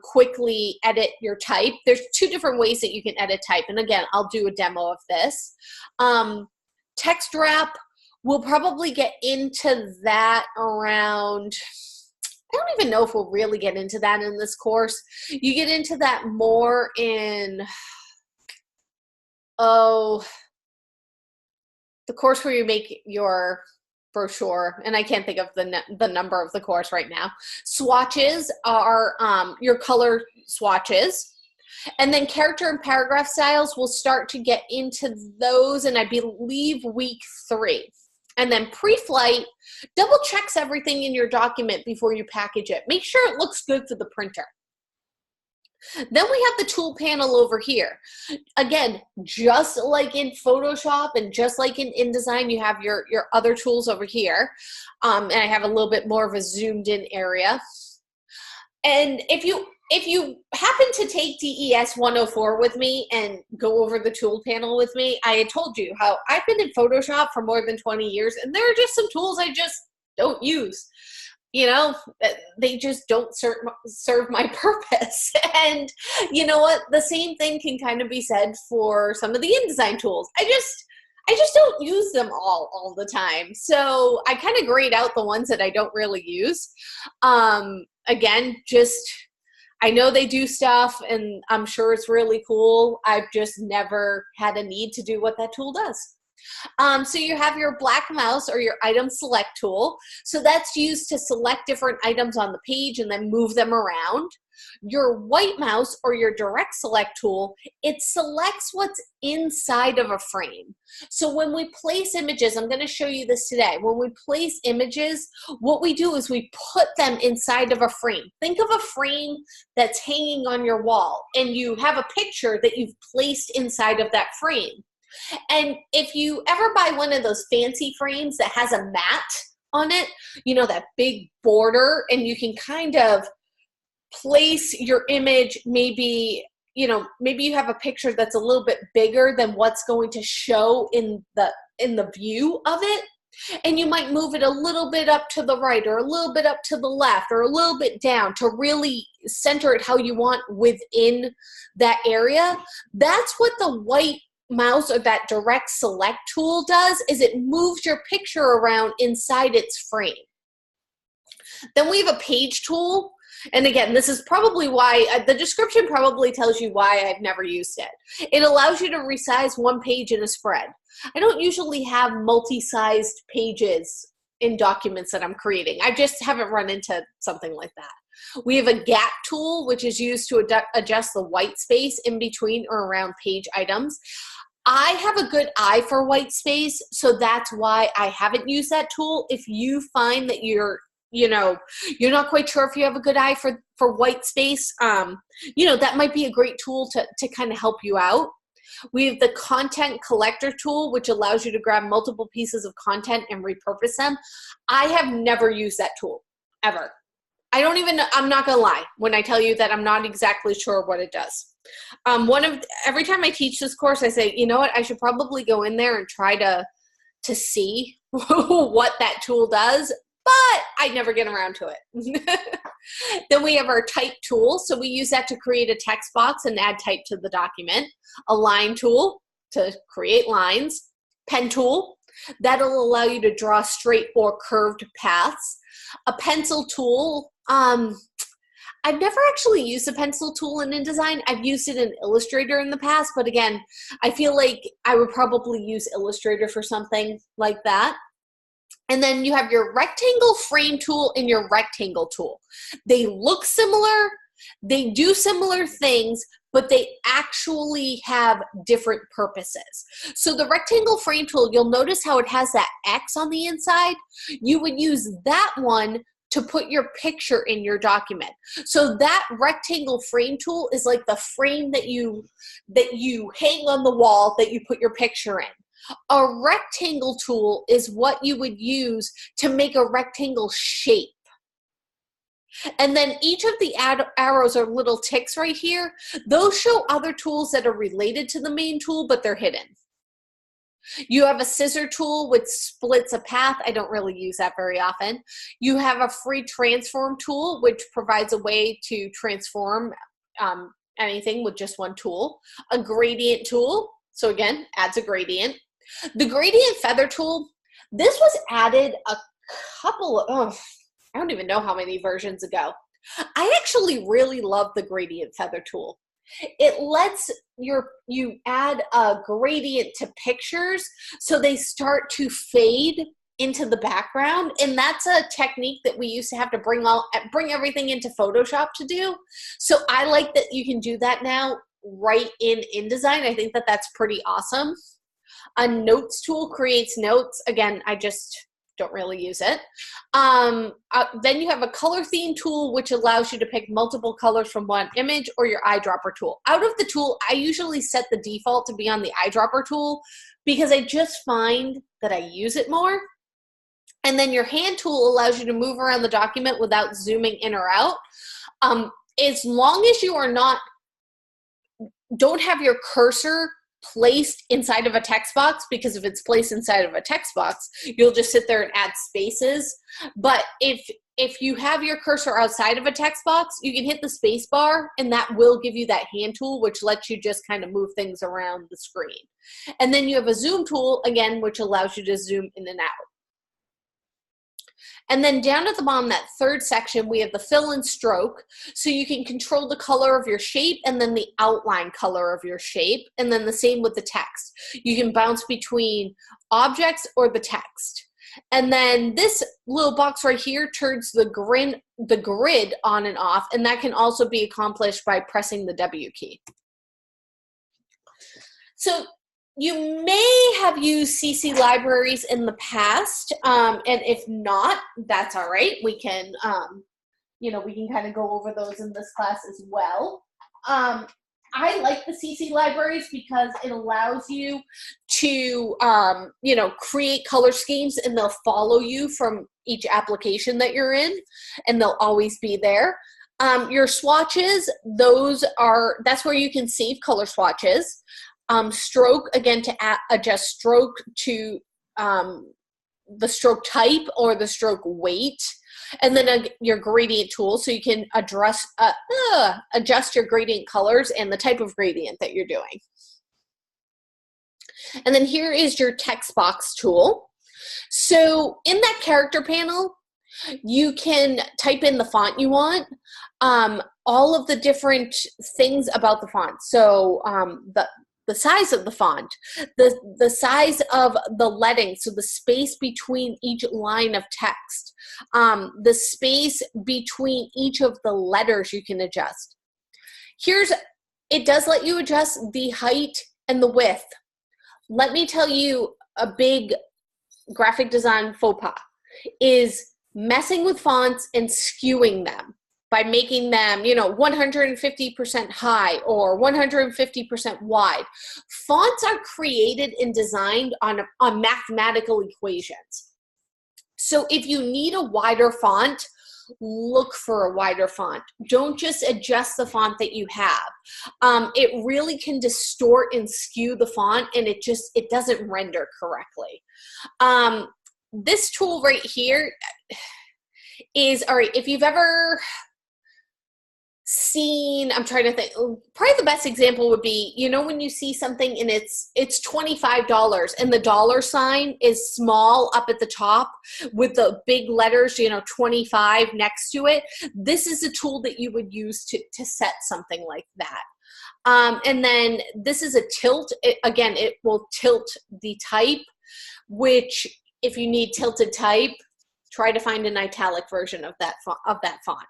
quickly edit your type. There's 2 different ways that you can edit type, and again, I'll do a demo of this. Text wrap, we'll probably get into that around, I don't even know if we'll really get into that in this course. You get into that more in, the course where you make your brochure, and I can't think of the number of the course right now. Swatches are your color swatches. And then character and paragraph styles, we'll start to get into those in, I believe, week 3. And then pre-flight, double checks everything in your document before you package it. Make sure it looks good for the printer. Then we have the tool panel over here. Again, just like in Photoshop and just like in InDesign, you have your other tools over here. And I have a little bit more of a zoomed in area. And if you happen to take DES 104 with me and go over the tool panel with me, I had told you how I've been in Photoshop for more than 20 years, and there are just some tools I just don't use. You know, they just don't serve my purpose. And you know what? The same thing can kind of be said for some of the InDesign tools. I just don't use them all the time. So I kind of grayed out the ones that I don't really use. Again, I know they do stuff and I'm sure it's really cool. I've just never had a need to do what that tool does. So you have your black mouse or your item select tool. So that's used to select different items on the page and then move them around. Your white mouse or your direct select tool, it selects what's inside of a frame. So when we place images, I'm going to show you this today. When we place images, what we do is we put them inside of a frame. Think of a frame that's hanging on your wall and you have a picture that you've placed inside of that frame. And if you ever buy one of those fancy frames that has a mat on it, you know, that big border, and you can kind of place your image, maybe you have a picture that's a little bit bigger than what's going to show in the view of it, and you might move it a little bit up to the right or a little bit up to the left or a little bit down to really center it how you want within that area. That's what the white mouse or that direct select tool does, is it moves your picture around inside its frame. Then we have a page tool. And again, this is probably why, the description probably tells you why I've never used it. It allows you to resize one page in a spread. I don't usually have multi-sized pages in documents that I'm creating. I just haven't run into something like that. We have a gap tool, which is used to adjust the white space in between or around page items. I have a good eye for white space, so that's why I haven't used that tool. If you find that you're not quite sure if you have a good eye for white space, that might be a great tool to kind of help you out. We have the content collector tool, which allows you to grab multiple pieces of content and repurpose them. I have never used that tool, ever. I don't even, I'm not gonna lie when I tell you that I'm not exactly sure what it does. Every time I teach this course, I say, you know what, I should probably go in there and try to see what that tool does, but I never get around to it. Then we have our type tool. So we use that to create a text box and add type to the document. A line tool to create lines. Pen tool, that'll allow you to draw straight or curved paths. A pencil tool, I've never actually used a pencil tool in InDesign. I've used it in Illustrator in the past, but again, I feel like I would probably use Illustrator for something like that. And then you have your rectangle frame tool and your rectangle tool. They look similar, they do similar things, but they actually have different purposes. So the rectangle frame tool, you'll notice how it has that X on the inside. You would use that one to put your picture in your document. So that rectangle frame tool is like the frame that you hang on the wall that you put your picture in. A rectangle tool is what you would use to make a rectangle shape. And then each of the arrows are little ticks right here. Those show other tools that are related to the main tool, but they're hidden. You have a scissor tool which splits a path. I don't really use that very often. You have a free transform tool which provides a way to transform anything with just one tool. A gradient tool, so again, adds a gradient. The gradient feather tool, this was added a couple of, I don't even know how many versions ago. I actually really love the gradient feather tool. It lets you add a gradient to pictures so they start to fade into the background, and that's a technique that we used to have to bring everything into Photoshop to do. So I like that you can do that now right in InDesign. I think that that's pretty awesome. A notes tool creates notes. Again, I just don't really use it. Then you have a color theme tool, which allows you to pick multiple colors from one image, or your eyedropper tool. Out of the tool, I usually set the default to be on the eyedropper tool because I just find that I use it more. And then your hand tool allows you to move around the document without zooming in or out. As long as you are don't have your cursor placed inside of a text box, because if it's placed inside of a text box, you'll just sit there and add spaces. But if you have your cursor outside of a text box, you can hit the space bar and that will give you that hand tool, which lets you just kind of move things around the screen. And then you have a zoom tool, again, which allows you to zoom in and out. And then down at the bottom, that third section, we have the fill and stroke. So you can control the color of your shape and then the outline color of your shape. And then the same with the text. You can bounce between objects or the text. And then this little box right here turns the grid on and off. And that can also be accomplished by pressing the W key. So you may have used CC libraries in the past, and if not, that's all right. We can, we can kind of go over those in this class as well. I like the CC libraries because it allows you to, create color schemes, and they'll follow you from each application that you're in, and they'll always be there. Your swatches, that's where you can save color swatches. Stroke, again, to adjust stroke to the stroke type or the stroke weight. And then your gradient tool, so you can adjust your gradient colors and the type of gradient that you're doing. And then here is your text box tool. So in that character panel, you can type in the font you want, all of the different things about the font. So the size of the font, the size of the leading, so the space between each line of text, the space between each of the letters you can adjust. It does let you adjust the height and the width. Let me tell you, a big graphic design faux pas is messing with fonts and skewing them by making them, 150% high or 150% wide. Fonts are created and designed on mathematical equations. So if you need a wider font, look for a wider font. Don't just adjust the font that you have. It really can distort and skew the font, and it doesn't render correctly. This tool right here is, all right, if you've ever seen, I'm trying to think, probably the best example would be, you know, when you see something and it's $25 and the dollar sign is small up at the top with the big letters, you know, 25 next to it. This is a tool that you would use to set something like that. And then this is a tilt. Again, it will tilt the type, which if you need tilted type, try to find an italic version of that font.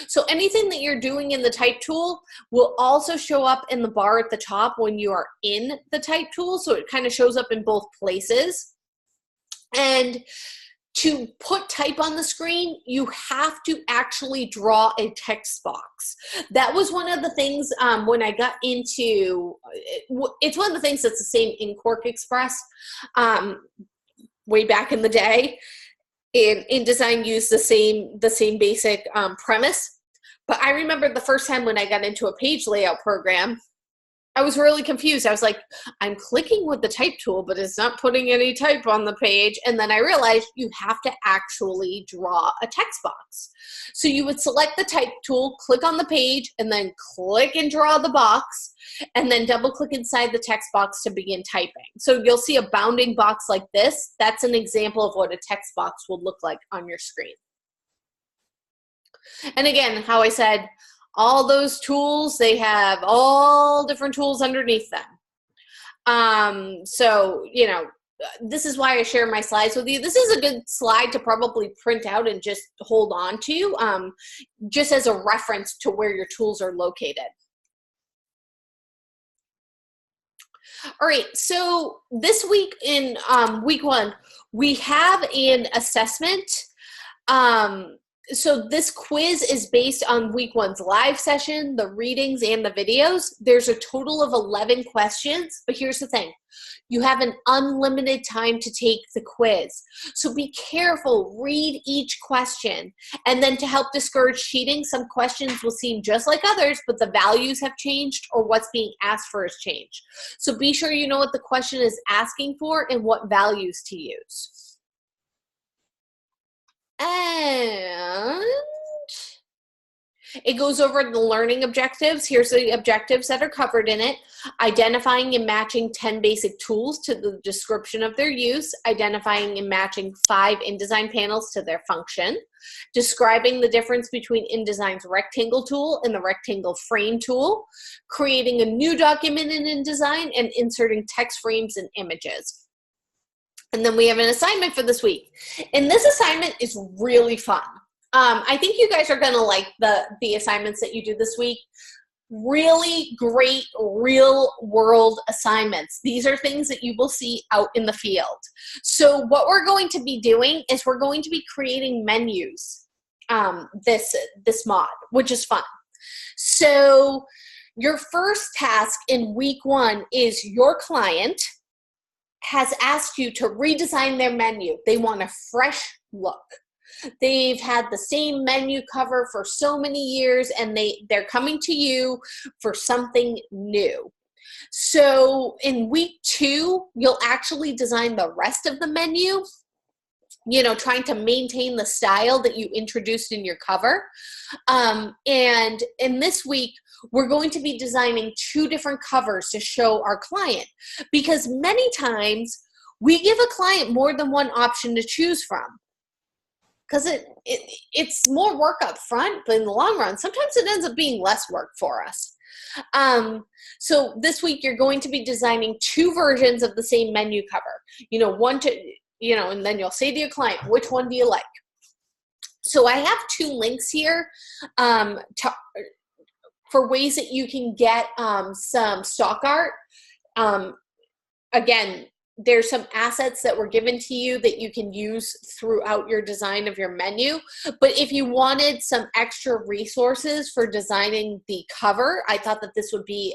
So anything that you're doing in the type tool will also show up in the bar at the top when you are in the type tool. So it kind of shows up in both places. And to put type on the screen, you have to actually draw a text box. That was one of the things when I got into, it's one of the things that's the same in Quark Express way back in the day. InDesign used the same basic premise. But I remember the first time when I got into a page layout program, I was really confused. I was like, I'm clicking with the type tool, but it's not putting any type on the page. And then I realized you have to actually draw a text box. So you would select the type tool, click on the page, and then click and draw the box, and then double click inside the text box to begin typing. So you'll see a bounding box like this. That's an example of what a text box will look like on your screen. And again, how I said, all those tools, they have all different tools underneath them. So, you know, this is why I share my slides with you. This is a good slide to probably print out and just hold on to, just as a reference to where your tools are located. All right, so this week in week 1, we have an assessment. So this quiz is based on week 1's live session, the readings, and the videos. There's a total of 11 questions, but here's the thing. You have an unlimited time to take the quiz. So be careful, read each question. And then to help discourage cheating, some questions will seem just like others, but the values have changed or what's being asked for has changed. So be sure you know what the question is asking for and what values to use. And it goes over the learning objectives. Here's the objectives that are covered in it. Identifying and matching 10 basic tools to the description of their use. Identifying and matching 5 InDesign panels to their function. Describing the difference between InDesign's rectangle tool and the rectangle frame tool. Creating a new document in InDesign and inserting text frames and images. And then we have an assignment for this week. And this assignment is really fun. I think you guys are going to like the assignments that you do this week. Really great real world assignments. These are things that you will see out in the field. So what we're going to be doing is we're going to be creating menus this mod, which is fun. So your first task in week 1 is your client has asked you to redesign their menu. They want a fresh look. They've had the same menu cover for so many years, and they're coming to you for something new. So in week 2, you'll actually design the rest of the menu, you know, trying to maintain the style that you introduced in your cover. And in this week, we're going to be designing 2 different covers to show our client, because many times we give a client more than one option to choose from, because it's more work up front, but in the long run, sometimes it ends up being less work for us. So this week, you're going to be designing 2 versions of the same menu cover, you know, and then you'll say to your client, which one do you like? So I have 2 links here for ways that you can get some stock art. Again, there's some assets that were given to you that you can use throughout your design of your menu. But if you wanted some extra resources for designing the cover, I thought that this would be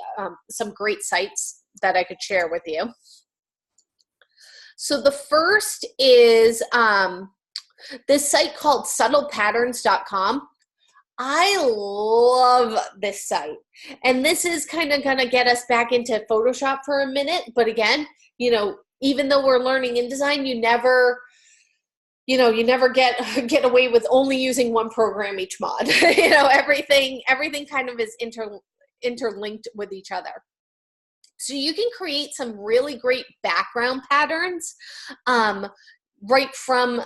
some great sites that I could share with you. So the first is this site called subtlepatterns.com. I love this site. And this is kind of going to get us back into Photoshop for a minute. But again, you know, even though we're learning InDesign, you never get away with only using one program each mod. You know, everything kind of is interlinked with each other. So you can create some really great background patterns right from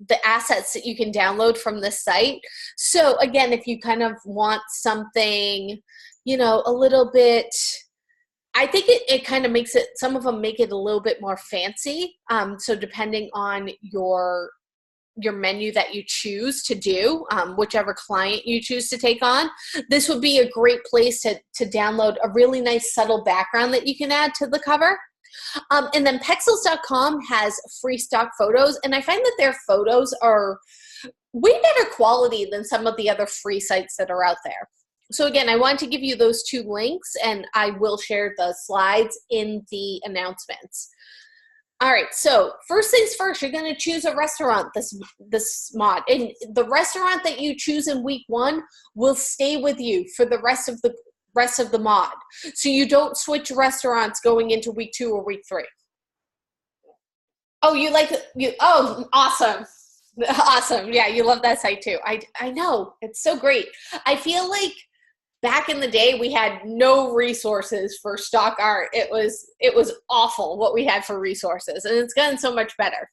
the assets that you can download from this site. So again, if you kind of want something, you know, a little bit, I think it kind of makes it, some of them make it a little bit more fancy. So depending on your menu that you choose to do, whichever client you choose to take on, this would be a great place to download a really nice subtle background that you can add to the cover. And then Pexels.com has free stock photos, and I find that their photos are way better quality than some of the other free sites that are out there. So again, I wanted to give you those two links, and I will share the slides in the announcements. All right, so first things first, you're going to choose a restaurant this mod, and the restaurant that you choose in week 1 will stay with you for the rest of the mod. So you don't switch restaurants going into week 2 or week 3. Oh, awesome. Awesome. Yeah, you love that site too. I know. It's so great. I feel like back in the day we had no resources for stock art. It was awful what we had for resources, and it's gotten so much better.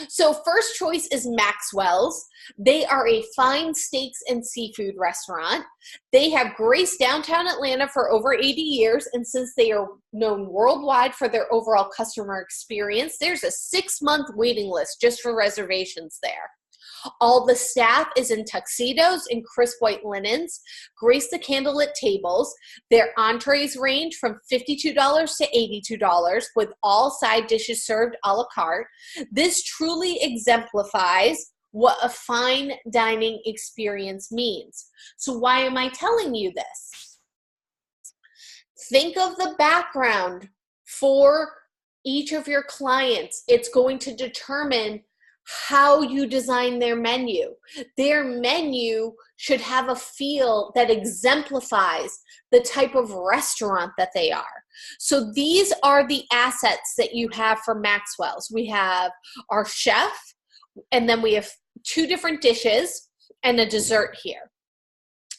So first choice is Maxwell's. They are a fine steaks and seafood restaurant. They have graced downtown Atlanta for over 80 years, and since they are known worldwide for their overall customer experience, there's a 6-month waiting list just for reservations there. All the staff is in tuxedos and crisp white linens, grace the candlelit tables. Their entrees range from $52 to $82, with all side dishes served a la carte. This truly exemplifies what a fine dining experience means. So why am I telling you this? Think of the background for each of your clients. It's going to determine how you design their menu. Their menu should have a feel that exemplifies the type of restaurant that they are. So these are the assets that you have for Maxwell's. We have our chef, and then we have 2 different dishes and a dessert here.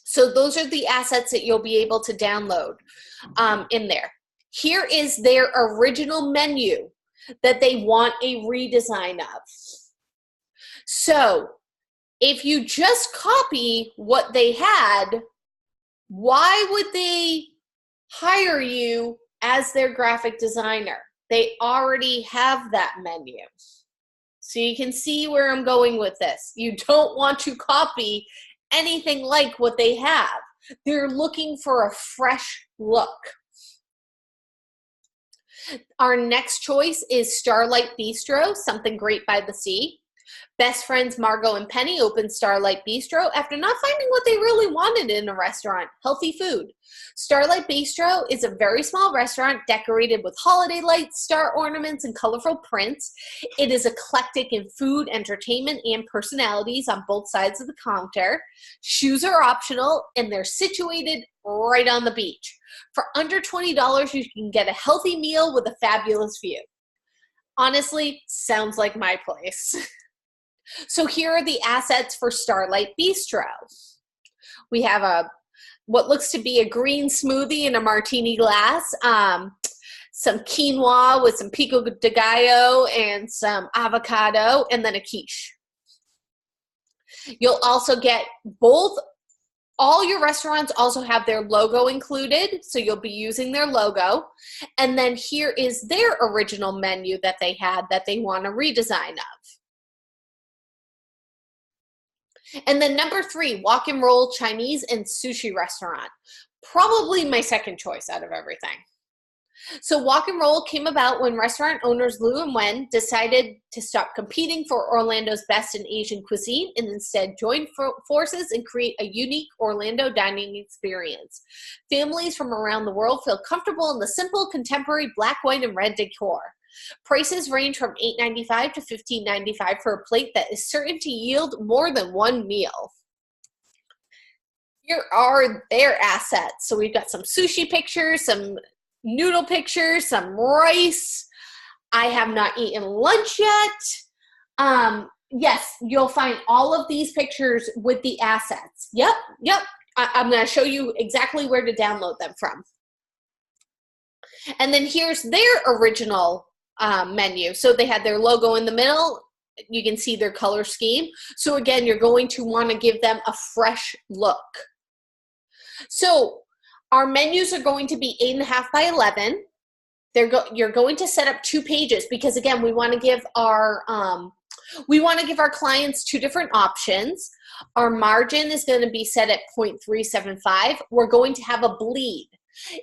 So those are the assets that you'll be able to download in there. Here is their original menu that they want a redesign of. So if you just copy what they had, why would they hire you as their graphic designer? They already have that menu. So you can see where I'm going with this. You don't want to copy anything like what they have. They're looking for a fresh look. Our next choice is Starlight Bistro, something great by the sea. Best friends Margot and Penny opened Starlight Bistro after not finding what they really wanted in a restaurant: healthy food. Starlight Bistro is a very small restaurant decorated with holiday lights, star ornaments, and colorful prints. It is eclectic in food, entertainment, and personalities on both sides of the counter. Shoes are optional, and they're situated right on the beach. For under $20, you can get a healthy meal with a fabulous view. Honestly, sounds like my place. So here are the assets for Starlight Bistro. We have what looks to be a green smoothie in a martini glass, some quinoa with some pico de gallo and some avocado, and then a quiche. You'll also get all your restaurants also have their logo included, so you'll be using their logo. And then here is their original menu that they had that they want a redesign of. And then number 3, Walk and Roll Chinese and Sushi Restaurant. Probably my second choice out of everything. So Walk and Roll came about when restaurant owners Lu and Wen decided to stop competing for Orlando's best in Asian cuisine and instead join forces and create a unique Orlando dining experience. Families from around the world feel comfortable in the simple, contemporary black, white, and red decor. Prices range from $8.95 to $15.95 for a plate that is certain to yield more than one meal. Here are their assets. So we've got some sushi pictures, some noodle pictures, some rice. I have not eaten lunch yet. Yes, you'll find all of these pictures with the assets. Yep. I'm going to show you exactly where to download them from. And then here's their original menu. So they had their logo in the middle. You can see their color scheme. So again, you're going to want to give them a fresh look. So our menus are going to be 8.5 by 11. You're going to set up 2 pages because again, we want to give our clients 2 different options. Our margin is going to be set at 0.375. We're going to have a bleed.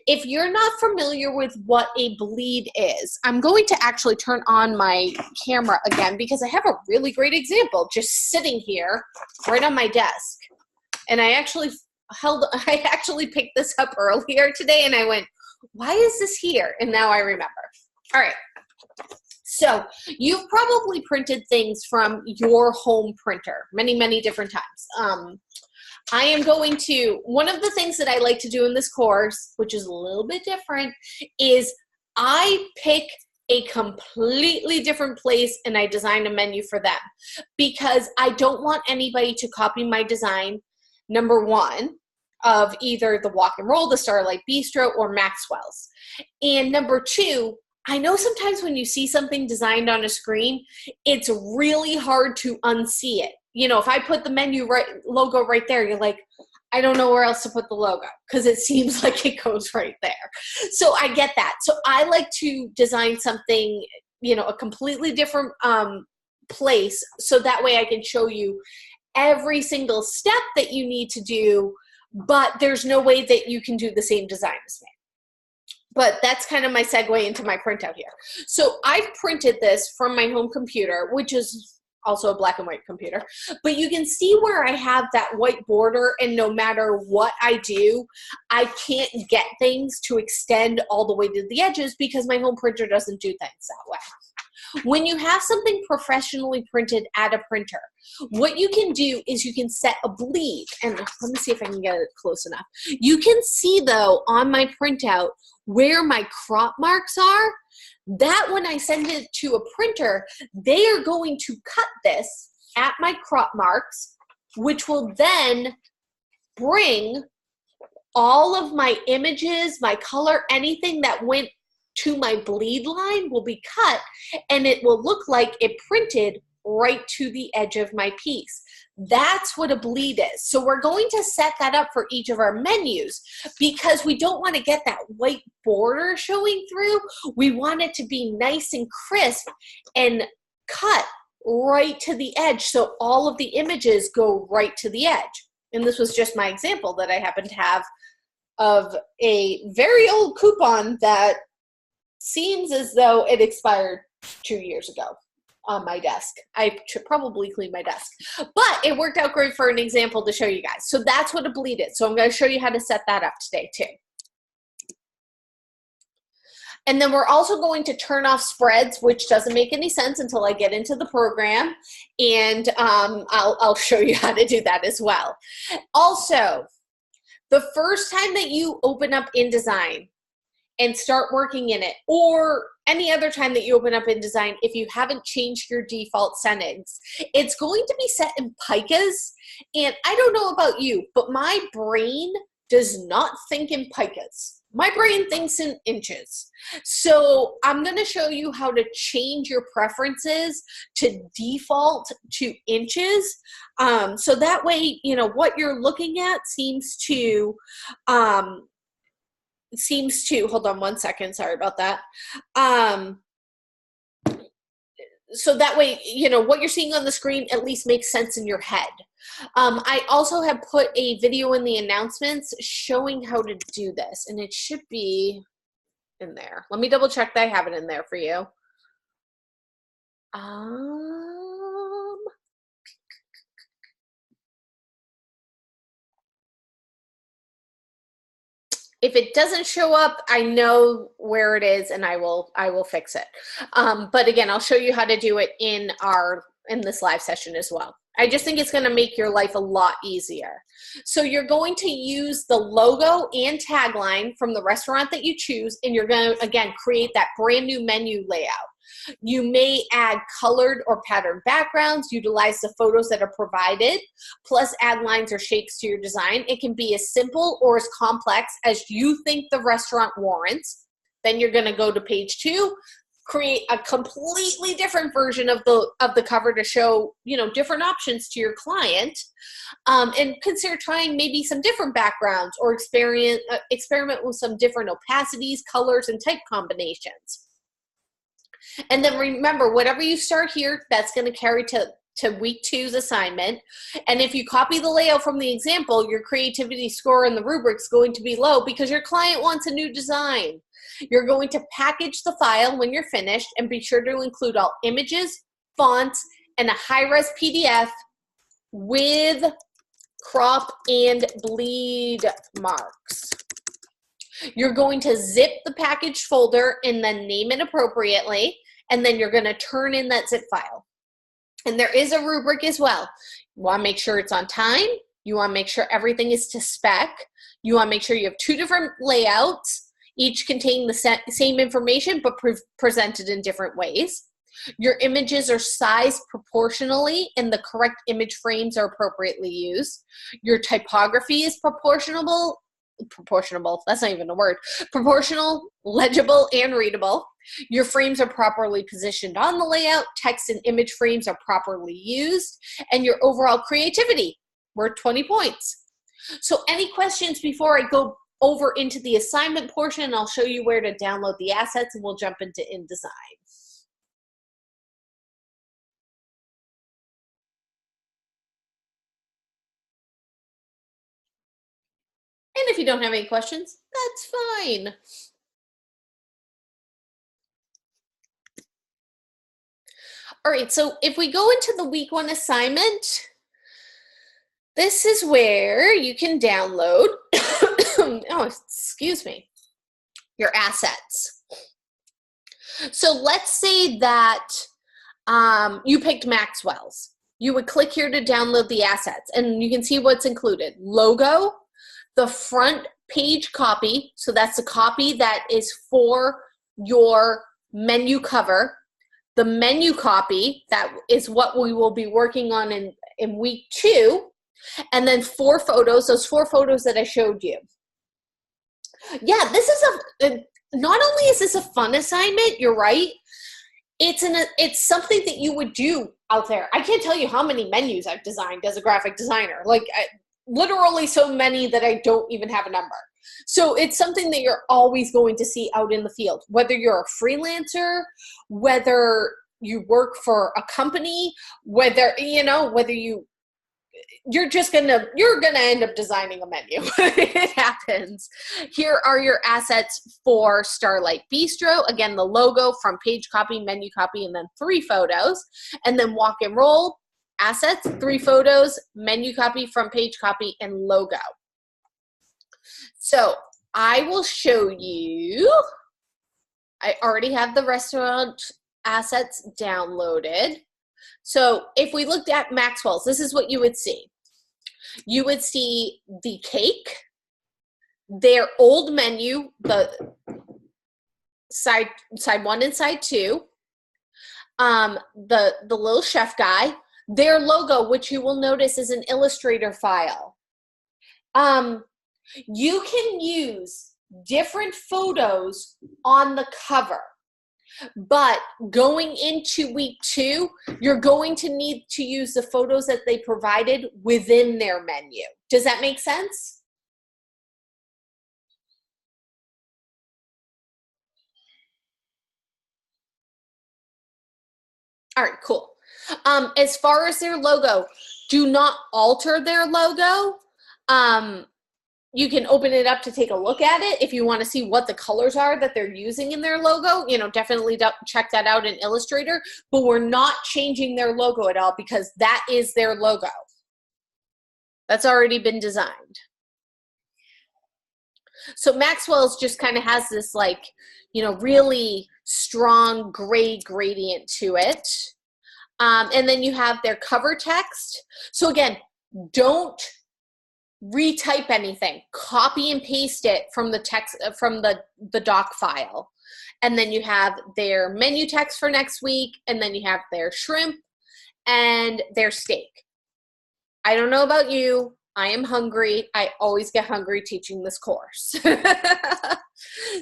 If you're not familiar with what a bleed is, I'm going to actually turn on my camera again because I have a really great example just sitting here right on my desk. And I actually picked this up earlier today and I went, why is this here? And now I remember. All right. So you've probably printed things from your home printer many, many different times. I am going to, one of the things that I like to do in this course, which is a little bit different, is I pick a completely different place and I design a menu for them because I don't want anybody to copy my design, number one, of either the Walk and Roll, the Starlight Bistro, or Maxwell's. And number two, I know sometimes when you see something designed on a screen, it's really hard to unsee it. You know, if I put the menu logo right there, you're like, I don't know where else to put the logo because it seems like it goes right there. So I get that. So I like to design something, you know, a completely different place so that way I can show you every single step that you need to do, but there's no way that you can do the same design as me. But that's kind of my segue into my printout here. So I've printed this from my home computer, which is also a black and white computer, but you can see where I have that white border, and no matter what I do, I can't get things to extend all the way to the edges because my home printer doesn't do things that way. When you have something professionally printed at a printer, what you can do is you can set a bleed, and let me see if I can get it close enough. You can see though on my printout where my crop marks are. That when I send it to a printer, they are going to cut this at my crop marks, which will then bring all of my images, my color, anything that went to my bleed line will be cut, and it will look like it printed right to the edge of my piece. That's what a bleed is. So we're going to set that up for each of our menus because we don't want to get that white border showing through. We want it to be nice and crisp and cut right to the edge so all of the images go right to the edge. And this was just my example that I happen to have of a very old coupon that seems as though it expired 2 years ago on my desk. I should probably clean my desk, but it worked out great for an example to show you guys. So that's what a bleed is. So I'm going to show you how to set that up today too. And then we're also going to turn off spreads, which doesn't make any sense until I get into the program. And I'll show you how to do that as well. Also, the first time that you open up InDesign and start working in it, or any other time that you open up InDesign, if you haven't changed your default settings, it's going to be set in picas. And I don't know about you, but my brain does not think in picas. My brain thinks in inches. So I'm going to show you how to change your preferences to default to inches. So that way, you know, what you're looking at seems to, hold on one second, sorry about that. So that way, you know, what you're seeing on the screen at least makes sense in your head. I also have put a video in the announcements showing how to do this, and it should be in there. Let me double check that I have it in there for you. If it doesn't show up, I know where it is and I will fix it. But again, I'll show you how to do it in this live session as well. I just think it's going to make your life a lot easier. So you're going to use the logo and tagline from the restaurant that you choose, and you're going to, again, create that brand new menu layout. You may add colored or patterned backgrounds, utilize the photos that are provided, plus add lines or shapes to your design. It can be as simple or as complex as you think the restaurant warrants. Then you're going to go to page 2, create a completely different version of the cover to show, you know, different options to your client, and consider trying maybe some different backgrounds or experiment with some different opacities, colors, and type combinations. And then remember, whatever you start here, that's going to carry to week 2's assignment. And if you copy the layout from the example, your creativity score in the rubric is going to be low because your client wants a new design. You're going to package the file when you're finished and be sure to include all images, fonts, and a high-res PDF with crop and bleed marks. You're going to zip the packaged folder and then name it appropriately, and then you're going to turn in that zip file. And there is a rubric as well. You want to make sure it's on time. You want to make sure everything is to spec. You want to make sure you have 2 different layouts, each containing the same information but presented in different ways. Your images are sized proportionally and the correct image frames are appropriately used. Your typography is proportional, that's not even a word, proportional, legible, and readable. Your frames are properly positioned on the layout, text and image frames are properly used, and your overall creativity, worth 20 points. So any questions before I go over into the assignment portion? I'll show you where to download the assets and we'll jump into InDesign. And if you don't have any questions, that's fine. All right, so if we go into the week 1 assignment, this is where you can download, oh, excuse me, your assets. So let's say that you picked Maxwell's. You would click here to download the assets, and you can see what's included. Logo, the front page copy, so that's the copy that is for your menu cover. The menu copy, that is what we will be working on in week 2. And then 4 photos, those 4 photos that I showed you. Yeah, this is not only is this a fun assignment, you're right, it's something that you would do out there. I can't tell you how many menus I've designed as a graphic designer. Like, literally so many that I don't even have a number. So it's something that you're always going to see out in the field, whether you're a freelancer, whether you work for a company, whether you're gonna end up designing a menu. It happens. Here are your assets for Starlight Bistro. Again, the logo, front page copy, menu copy, and then 3 photos. And then Walk and Roll assets, 3 photos, menu copy, front page copy, and logo. So I will show you. I already have the restaurant assets downloaded. So if we looked at Maxwell's, this is what you would see. You would see the cake, their old menu, the side 1 and side 2, the little chef guy, their logo, which you will notice is an Illustrator file. You can use different photos on the cover. But going into week 2, you're going to need to use the photos that they provided within their menu. Does that make sense? All right, cool. As far as their logo, do not alter their logo. You can open it up to take a look at it if you want to see what the colors are that they're using in their logo. Definitely check that out in Illustrator, but we're not changing their logo at all because that is their logo. That's already been designed. So Maxwell's just kind of has this like, you know, really strong gray gradient to it. And then you have their cover text. So again, don't retype anything. Copy and paste it from the text from the doc file. And then you have their menu text for next week, and then you have their shrimp and their steak. I don't know about you. I am hungry. I always get hungry teaching this course.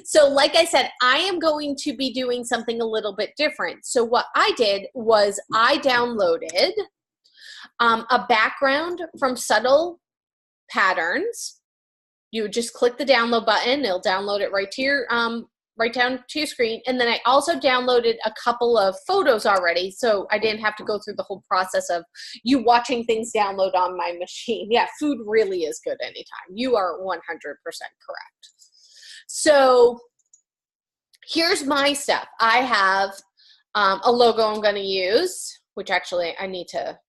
So like I said, I am going to be doing something a little bit different. So what I did was I downloaded a background from Subtle Patterns. You would just click the download button. It'll download it right to your right down to your screen. And then I also downloaded a couple of photos already, so I didn't have to go through the whole process of you watching things download on my machine. Yeah, food really is good anytime. You are 100% correct. So here's my stuff. I have a logo I'm going to use, which actually I need to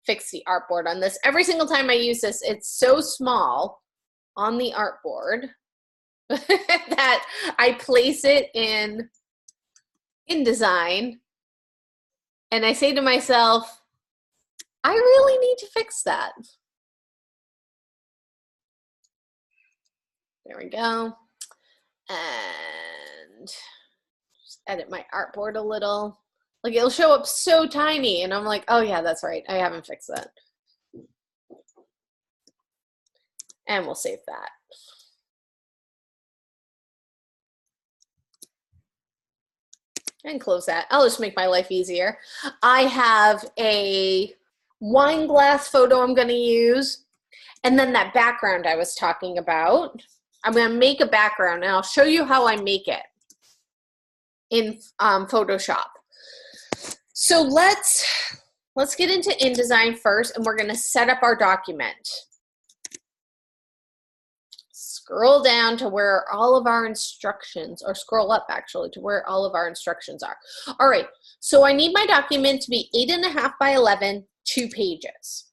fix the artboard on this. Every single time I use this, it's so small on the artboard that I place it in InDesign, and I say to myself, I really need to fix that. There we go. And just edit my artboard a little. Like, it'll show up so tiny, and I'm like, oh yeah, that's right, I haven't fixed that. And we'll save that. And close that. I'll just make my life easier. I have a wine glass photo I'm going to use, and then that background I was talking about. I'm going to make a background, and I'll show you how I make it in Photoshop. So let's get into InDesign first, and we're going to set up our document. Scroll down to where all of our instructions, or scroll up actually to where all of our instructions are. All right, so I need my document to be 8.5 by 11, 2 pages.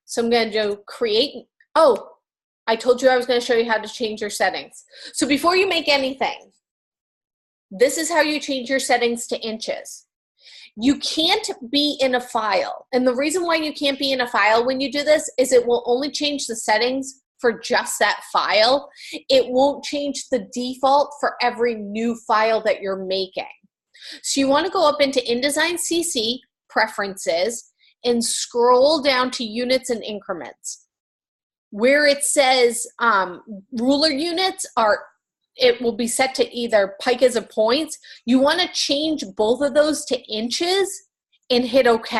So I'm going to do create. Oh, I told you I was going to show you how to change your settings. So before you make anything, this is how you change your settings to inches. You can't be in a file. And the reason why you can't be in a file when you do this is it will only change the settings for just that file. It won't change the default for every new file that you're making. So you want to go up into InDesign CC, Preferences, and scroll down to Units and Increments. Where it says ruler units, it will be set to either picas or points. You want to change both of those to inches and hit OK.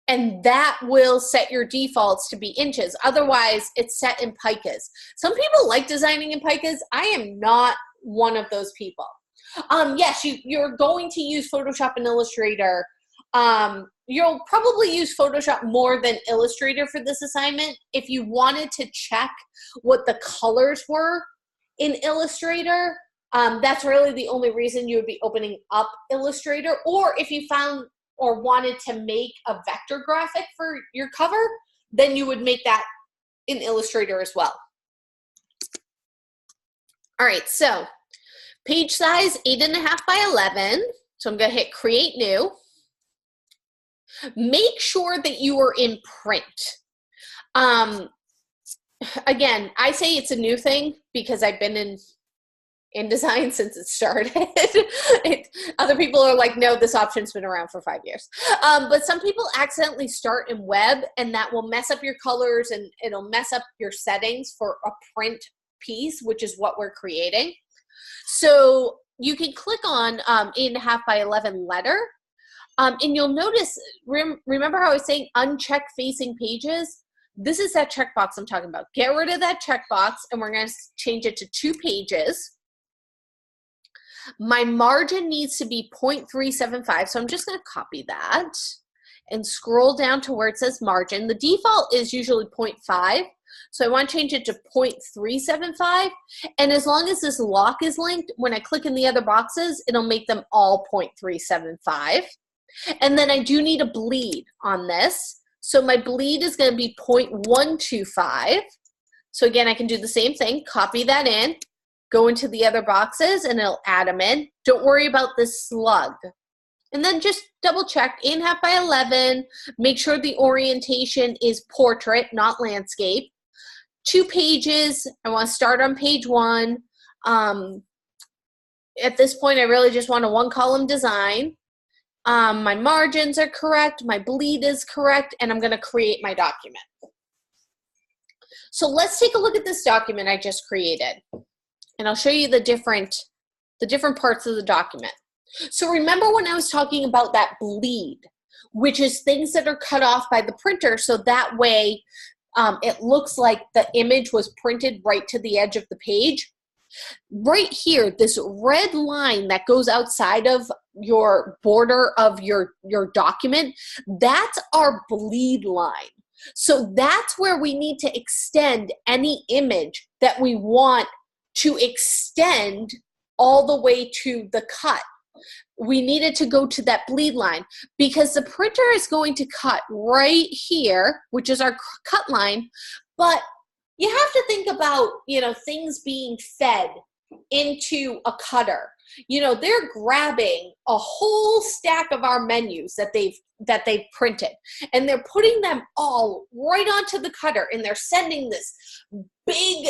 And that will set your defaults to be inches. Otherwise, it's set in picas. Some people like designing in picas. I am not one of those people. Yes, you're going to use Photoshop and Illustrator. You'll probably use Photoshop more than Illustrator for this assignment. If you wanted to check what the colors were in Illustrator, that's really the only reason you would be opening up Illustrator. Or if you found or wanted to make a vector graphic for your cover, then you would make that in Illustrator as well. All right, so page size 8.5 by 11. So I'm going to hit Create New. Make sure that you are in print. Again, I say it's a new thing because I've been in InDesign since it started. Other people are like, no, this option's been around for 5 years. But some people accidentally start in web, and that will mess up your colors, and it'll mess up your settings for a print piece, which is what we're creating. So you can click on 8.5 by 11 letter, and you'll notice, remember how I was saying uncheck facing pages? This is that checkbox I'm talking about. Get rid of that checkbox, and we're going to change it to 2 pages. My margin needs to be 0.375, so I'm just going to copy that and scroll down to where it says margin. The default is usually 0.5, so I want to change it to 0.375, and as long as this lock is linked, when I click in the other boxes, it'll make them all 0.375. And then I do need a bleed on this, so my bleed is going to be 0.125. So again, I can do the same thing, copy that in, go into the other boxes, and it'll add them in. Don't worry about this slug. And then just double check, 8.5 by 11, make sure the orientation is portrait, not landscape. 2 pages, I want to start on page 1. At this point, I really just want a 1-column design. My margins are correct, my bleed is correct, and I'm going to create my document. So let's take a look at this document I just created, and I'll show you the different parts of the document. So remember when I was talking about that bleed, which is things that are cut off by the printer, so that way it looks like the image was printed right to the edge of the page. Right here, this red line that goes outside of your border of your document, that's our bleed line. So that's where we need to extend any image that we want to extend all the way to the cut. We needed to go to that bleed line because the printer is going to cut right here, which is our cut line, but you have to think about, things being fed into a cutter. They're grabbing a whole stack of our menus that they've printed, and they're putting them all right onto the cutter, and they're sending this big,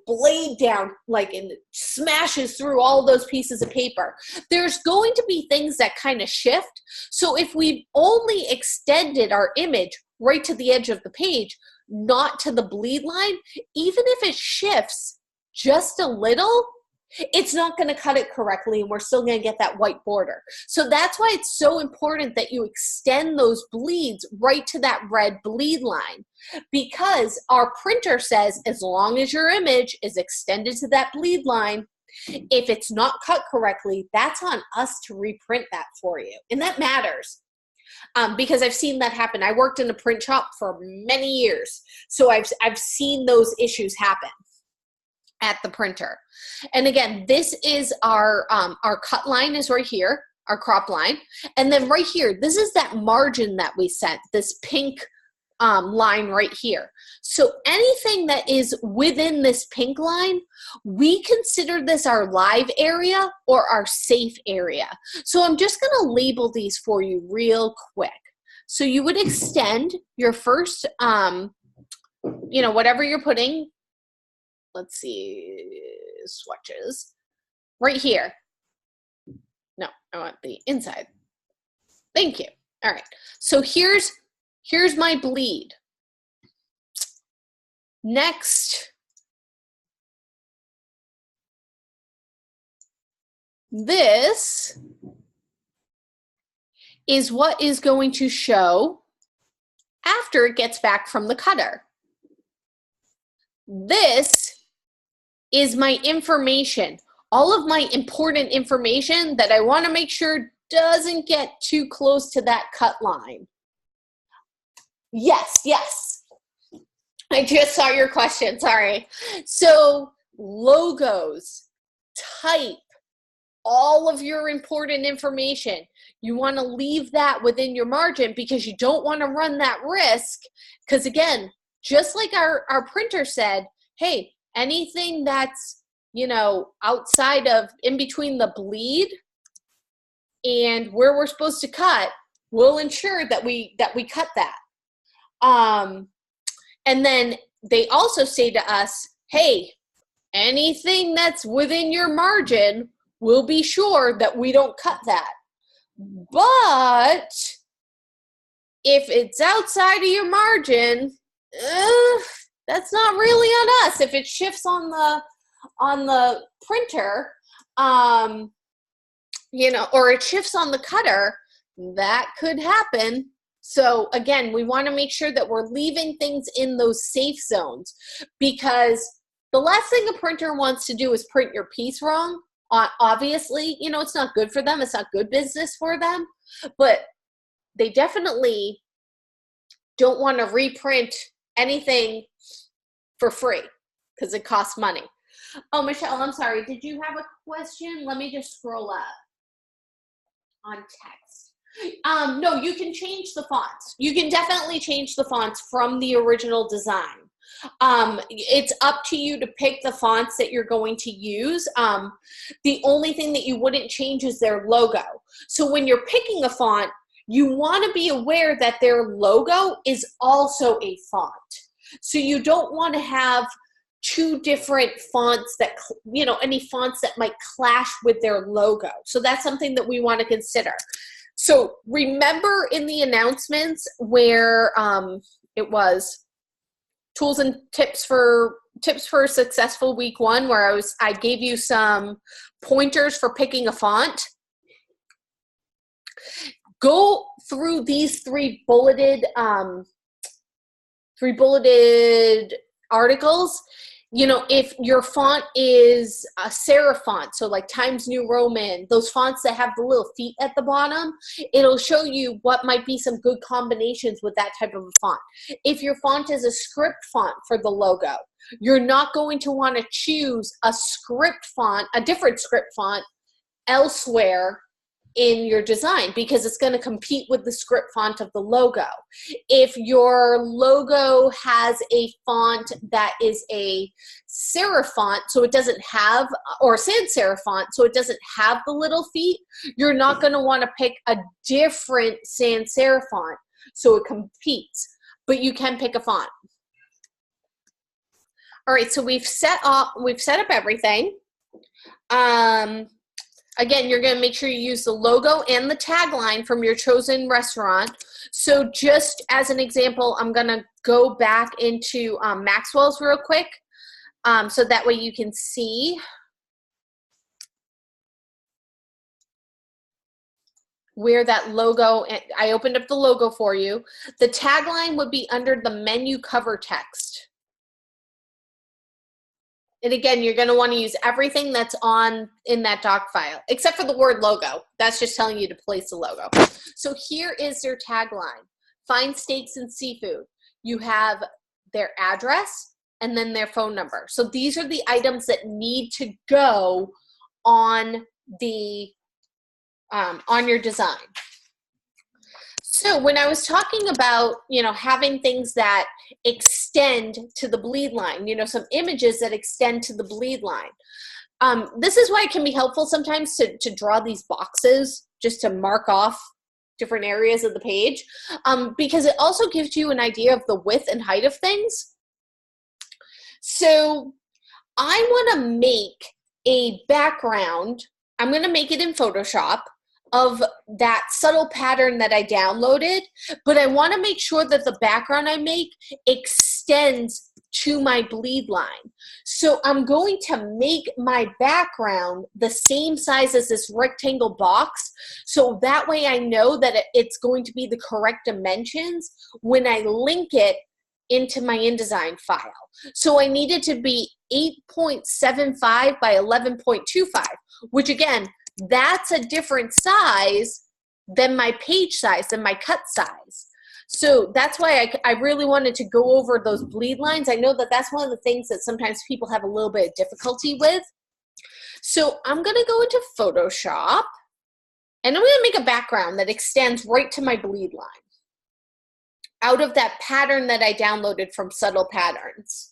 blade down, and it smashes through all those pieces of paper. There's going to be things that kind of shift. So if we've only extended our image right to the edge of the page, not to the bleed line, even if it shifts just a little, it's not going to cut it correctly, and we're still going to get that white border. So that's why it's so important that you extend those bleeds right to that red bleed line, because our printer says as long as your image is extended to that bleed line, if it's not cut correctly, that's on us to reprint that for you. And that matters. Because I've seen that happen. I worked in a print shop for many years, so I've seen those issues happen at the printer. And again, this is our cut line is right here, our crop line, and then right here, this is that margin that we set, this pink line right here. So anything that is within this pink line, we consider this our live area or our safe area. So I'm just going to label these for you real quick. So you would extend your first, whatever you're putting, let's see, swatches, right here. No, I want the inside. Thank you. All right, so here's my bleed. Next, this is what is going to show after it gets back from the cutter. This is my information, all of my important information that I want to make sure doesn't get too close to that cut line. Yes. I just saw your question, sorry. So logos, type, all of your important information, you want to leave that within your margin because you don't want to run that risk. Because again, just like our printer said, hey, anything that's, outside of, in between the bleed and where we're supposed to cut, we'll ensure that we cut that. And then they also say to us, hey, anything that's within your margin, we'll be sure that we don't cut that. But if it's outside of your margin, that's not really on us. If it shifts on the printer, or it shifts on the cutter, that could happen. So again, we want to make sure that we're leaving things in those safe zones, because the last thing a printer wants to do is print your piece wrong. Obviously, it's not good for them. It's not good business for them, but they definitely don't want to reprint anything for free because it costs money. Oh, Michelle, I'm sorry. Did you have a question? Let me just scroll up on text. No, you can change the fonts. You can definitely change the fonts from the original design. It's up to you to pick the fonts that you're going to use. The only thing that you wouldn't change is their logo. So when you're picking a font, you want to be aware that their logo is also a font. So you don't want to have two different fonts that, you know, any fonts that might clash with their logo. So that's something that we want to consider. So remember in the announcements where it was tools and tips for a successful week one, where I gave you some pointers for picking a font. Go through these three bulleted articles. You know, if your font is a serif font, so like Times New Roman, those fonts that have the little feet at the bottom, it'll show you what might be some good combinations with that type of a font. If your font is a script font for the logo, you're not going to want to choose a script font, a different script font elsewhere in your design, because it's going to compete with the script font of the logo. If your logo has a font that is a serif font, so it doesn't have, or a sans serif font, so it doesn't have the little feet, you're not going to want to pick a different sans serif font so it competes, but you can pick a font. All right, so we've set up everything. Again, you're going to make sure you use the logo and the tagline from your chosen restaurant. So just as an example, I'm going to go back into Maxwell's real quick, so that way you can see where that logo, I opened up the logo for you. The tagline would be under the menu cover text. And again, you're going to want to use everything that's in that doc file, except for the word logo. That's just telling you to place the logo. So here is their tagline: fine steaks and seafood. You have their address and then their phone number. So these are the items that need to go on the on your design. So when I was talking about, you know, having things that extend to the bleed line, you know, some images that extend to the bleed line, this is why it can be helpful sometimes to draw these boxes just to mark off different areas of the page, because it also gives you an idea of the width and height of things. So I want to make a background. I'm going to make it in Photoshop of that subtle pattern that I downloaded, but I want to make sure that the background I make extends to my bleed line. So I'm going to make my background the same size as this rectangle box, so that way I know that it's going to be the correct dimensions when I link it into my InDesign file. So I need it to be 8.75 by 11.25, which again, that's a different size than my page size, than my cut size. So that's why I really wanted to go over those bleed lines. I know that that's one of the things that sometimes people have a little bit of difficulty with. So I'm going to go into Photoshop, and I'm going to make a background that extends right to my bleed line out of that pattern that I downloaded from Subtle Patterns.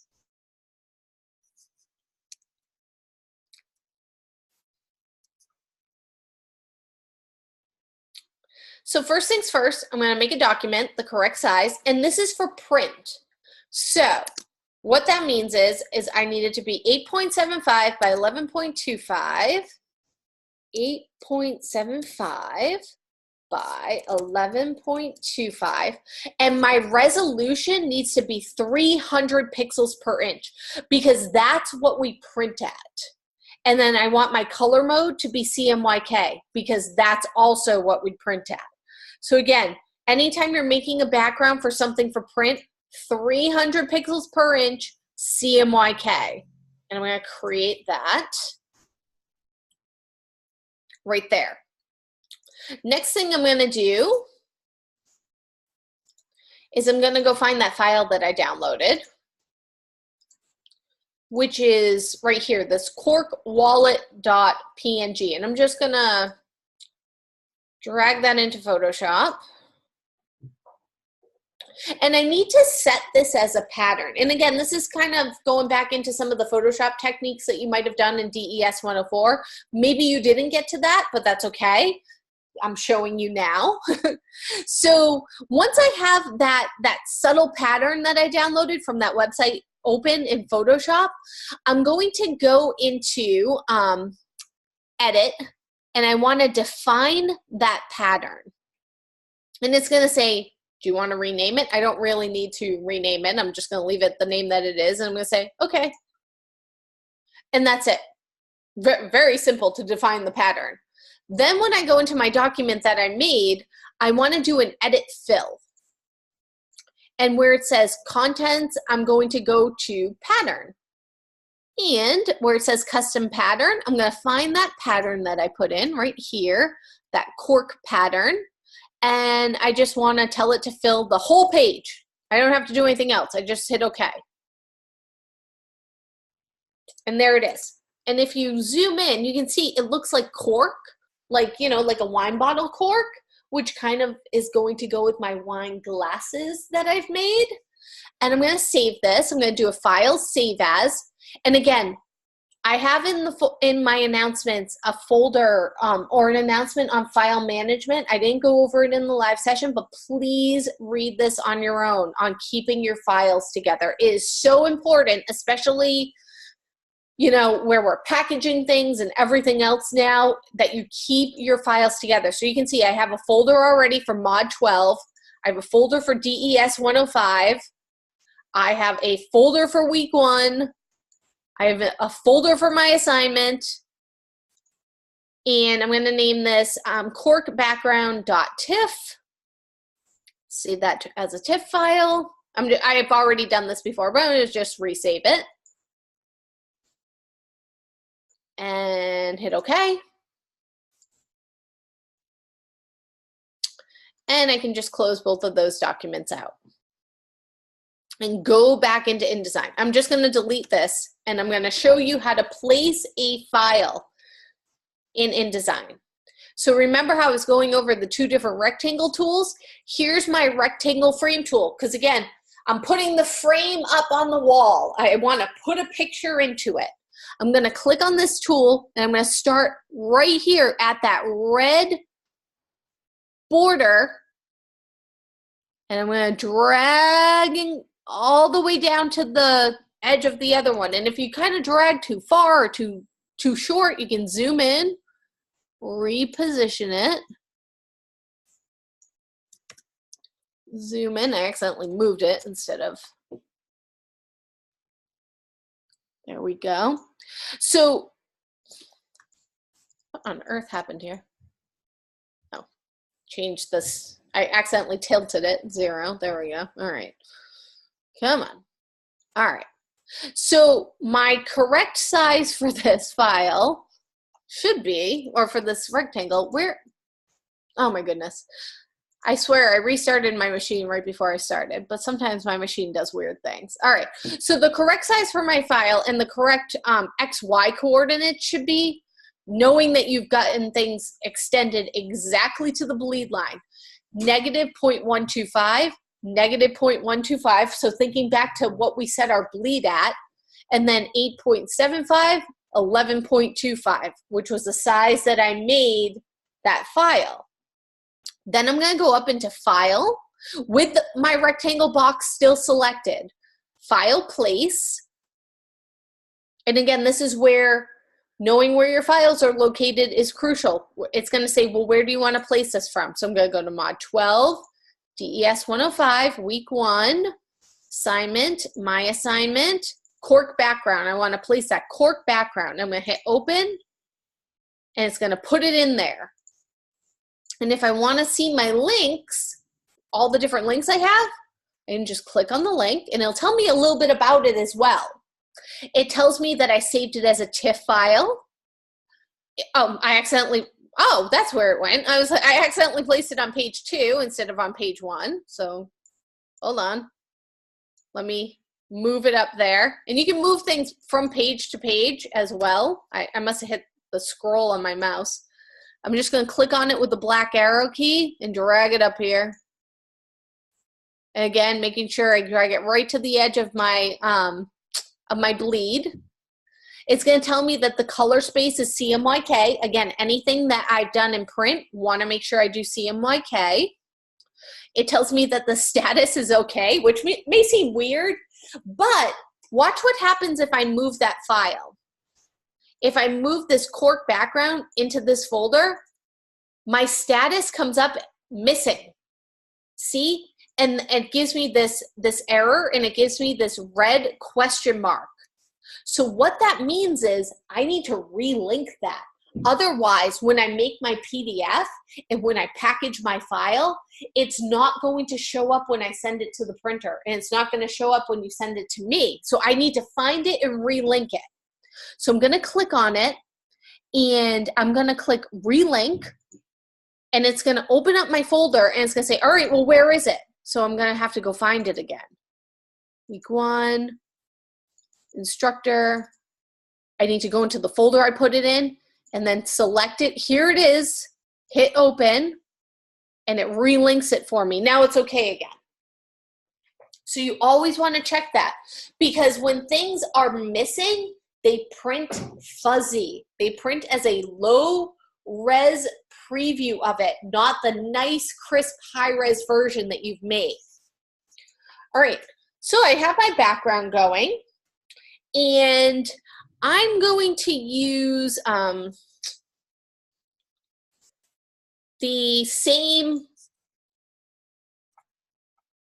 So first things first, I'm going to make a document the correct size, and this is for print. So what that means is I need it to be 8.75 by 11.25, 8.75 by 11.25, and my resolution needs to be 300 pixels per inch, because that's what we print at. And then I want my color mode to be CMYK, because that's also what we print at. So again, anytime you're making a background for something for print, 300 pixels per inch, CMYK. And I'm going to create that right there. Next thing I'm going to do is I'm going to go find that file that I downloaded, which is right here, this corkwallet.png. And I'm just going to drag that into Photoshop. And I need to set this as a pattern. And again, this is kind of going back into some of the Photoshop techniques that you might have done in DES 104. Maybe you didn't get to that, but that's okay. I'm showing you now. So once I have that subtle pattern that I downloaded from that website open in Photoshop, I'm going to go into edit, and I want to define that pattern. And it's going to say, do you want to rename it? I don't really need to rename it. I'm just going to leave it the name that it is. And I'm going to say, okay. And that's it. Very simple to define the pattern. Then when I go into my document that I made, I want to do an edit fill. And where it says contents, I'm going to go to pattern. And where it says custom pattern, I'm going to find that pattern that I put in right here, that cork pattern. And I just want to tell it to fill the whole page. I don't have to do anything else. I just hit OK. And there it is. And if you zoom in, you can see it looks like cork, like, you know, like a wine bottle cork, which kind of is going to go with my wine glasses that I've made. And I'm going to save this. I'm going to do a file, save as. And again, I have in my announcements a folder or an announcement on file management. I didn't go over it in the live session, but please read this on your own on keeping your files together. It is so important, especially, you know, where we're packaging things and everything else now, that you keep your files together. So you can see I have a folder already for Mod 12. I have a folder for DES 105. I have a folder for week 1. I have a folder for my assignment, and I'm going to name this corkbackground.tiff. Save that as a TIFF file. I have already done this before, but I'm going to just resave it. And hit OK. And I can just close both of those documents out and go back into InDesign. I'm just going to delete this, and I'm going to show you how to place a file in InDesign. So remember how I was going over the 2 different rectangle tools? Here's my rectangle frame tool, because again, I'm putting the frame up on the wall. I want to put a picture into it. I'm going to click on this tool, and I'm going to start right here at that red border, and I'm going to drag all the way down to the edge of the other one. And if you kind of drag too far or too short, you can zoom in, reposition it, zoom in. I accidentally moved it instead of, there we go. So what on earth happened here? Oh, change this. I accidentally tilted it, 0. There we go. All right. Come on. All right. So my correct size for this file should be, or for this rectangle, oh my goodness. I swear I restarted my machine right before I started, but sometimes my machine does weird things. All right. So the correct size for my file and the correct XY coordinates should be, knowing that you've gotten things extended exactly to the bleed line, -0.125, -0.125, so thinking back to what we set our bleed at, and then 8.75, 11.25, which was the size that I made that file. Then I'm going to go up into File with my rectangle box still selected, File Place, and again, this is where knowing where your files are located is crucial. It's going to say, well, where do you want to place this from? So I'm going to go to Mod 12, DES 105, Week 1, Assignment, My Assignment, Cork Background. I want to place that cork background. I'm going to hit Open, and it's going to put it in there. And if I want to see my links, all the different links I have, I can just click on the link, and it'll tell me a little bit about it as well. It tells me that I saved it as a TIFF file. Oh, that's where it went. I accidentally placed it on page 2 instead of on page 1. So hold on. Let me move it up there. And you can move things from page to page as well. I must have hit the scroll on my mouse. I'm just going to click on it with the black arrow key and drag it up here. And again, making sure I drag it right to the edge of my bleed. It's going to tell me that the color space is CMYK. Again, anything that I've done in print, want to make sure I do CMYK. It tells me that the status is okay, which may seem weird, but watch what happens if I move that file. If I move this cork background into this folder, my status comes up missing. See? And it gives me this error, and it gives me this red question mark. So what that means is I need to relink that. Otherwise, when I make my PDF and when I package my file, it's not going to show up when I send it to the printer, and it's not going to show up when you send it to me. So I need to find it and relink it. So I'm going to click on it, and I'm going to click relink, and it's going to open up my folder, and it's going to say, all right, well, where is it? So I'm going to have to go find it again. Week 1, instructor. I need to go into the folder I put it in and then select it. Here it is. Hit open, and it relinks it for me. Now it's okay again. So you always want to check that, because when things are missing, they print fuzzy. They print as a low res preview of it, not the nice, crisp, high-res version that you've made. All right, so I have my background going, and I'm going to use the same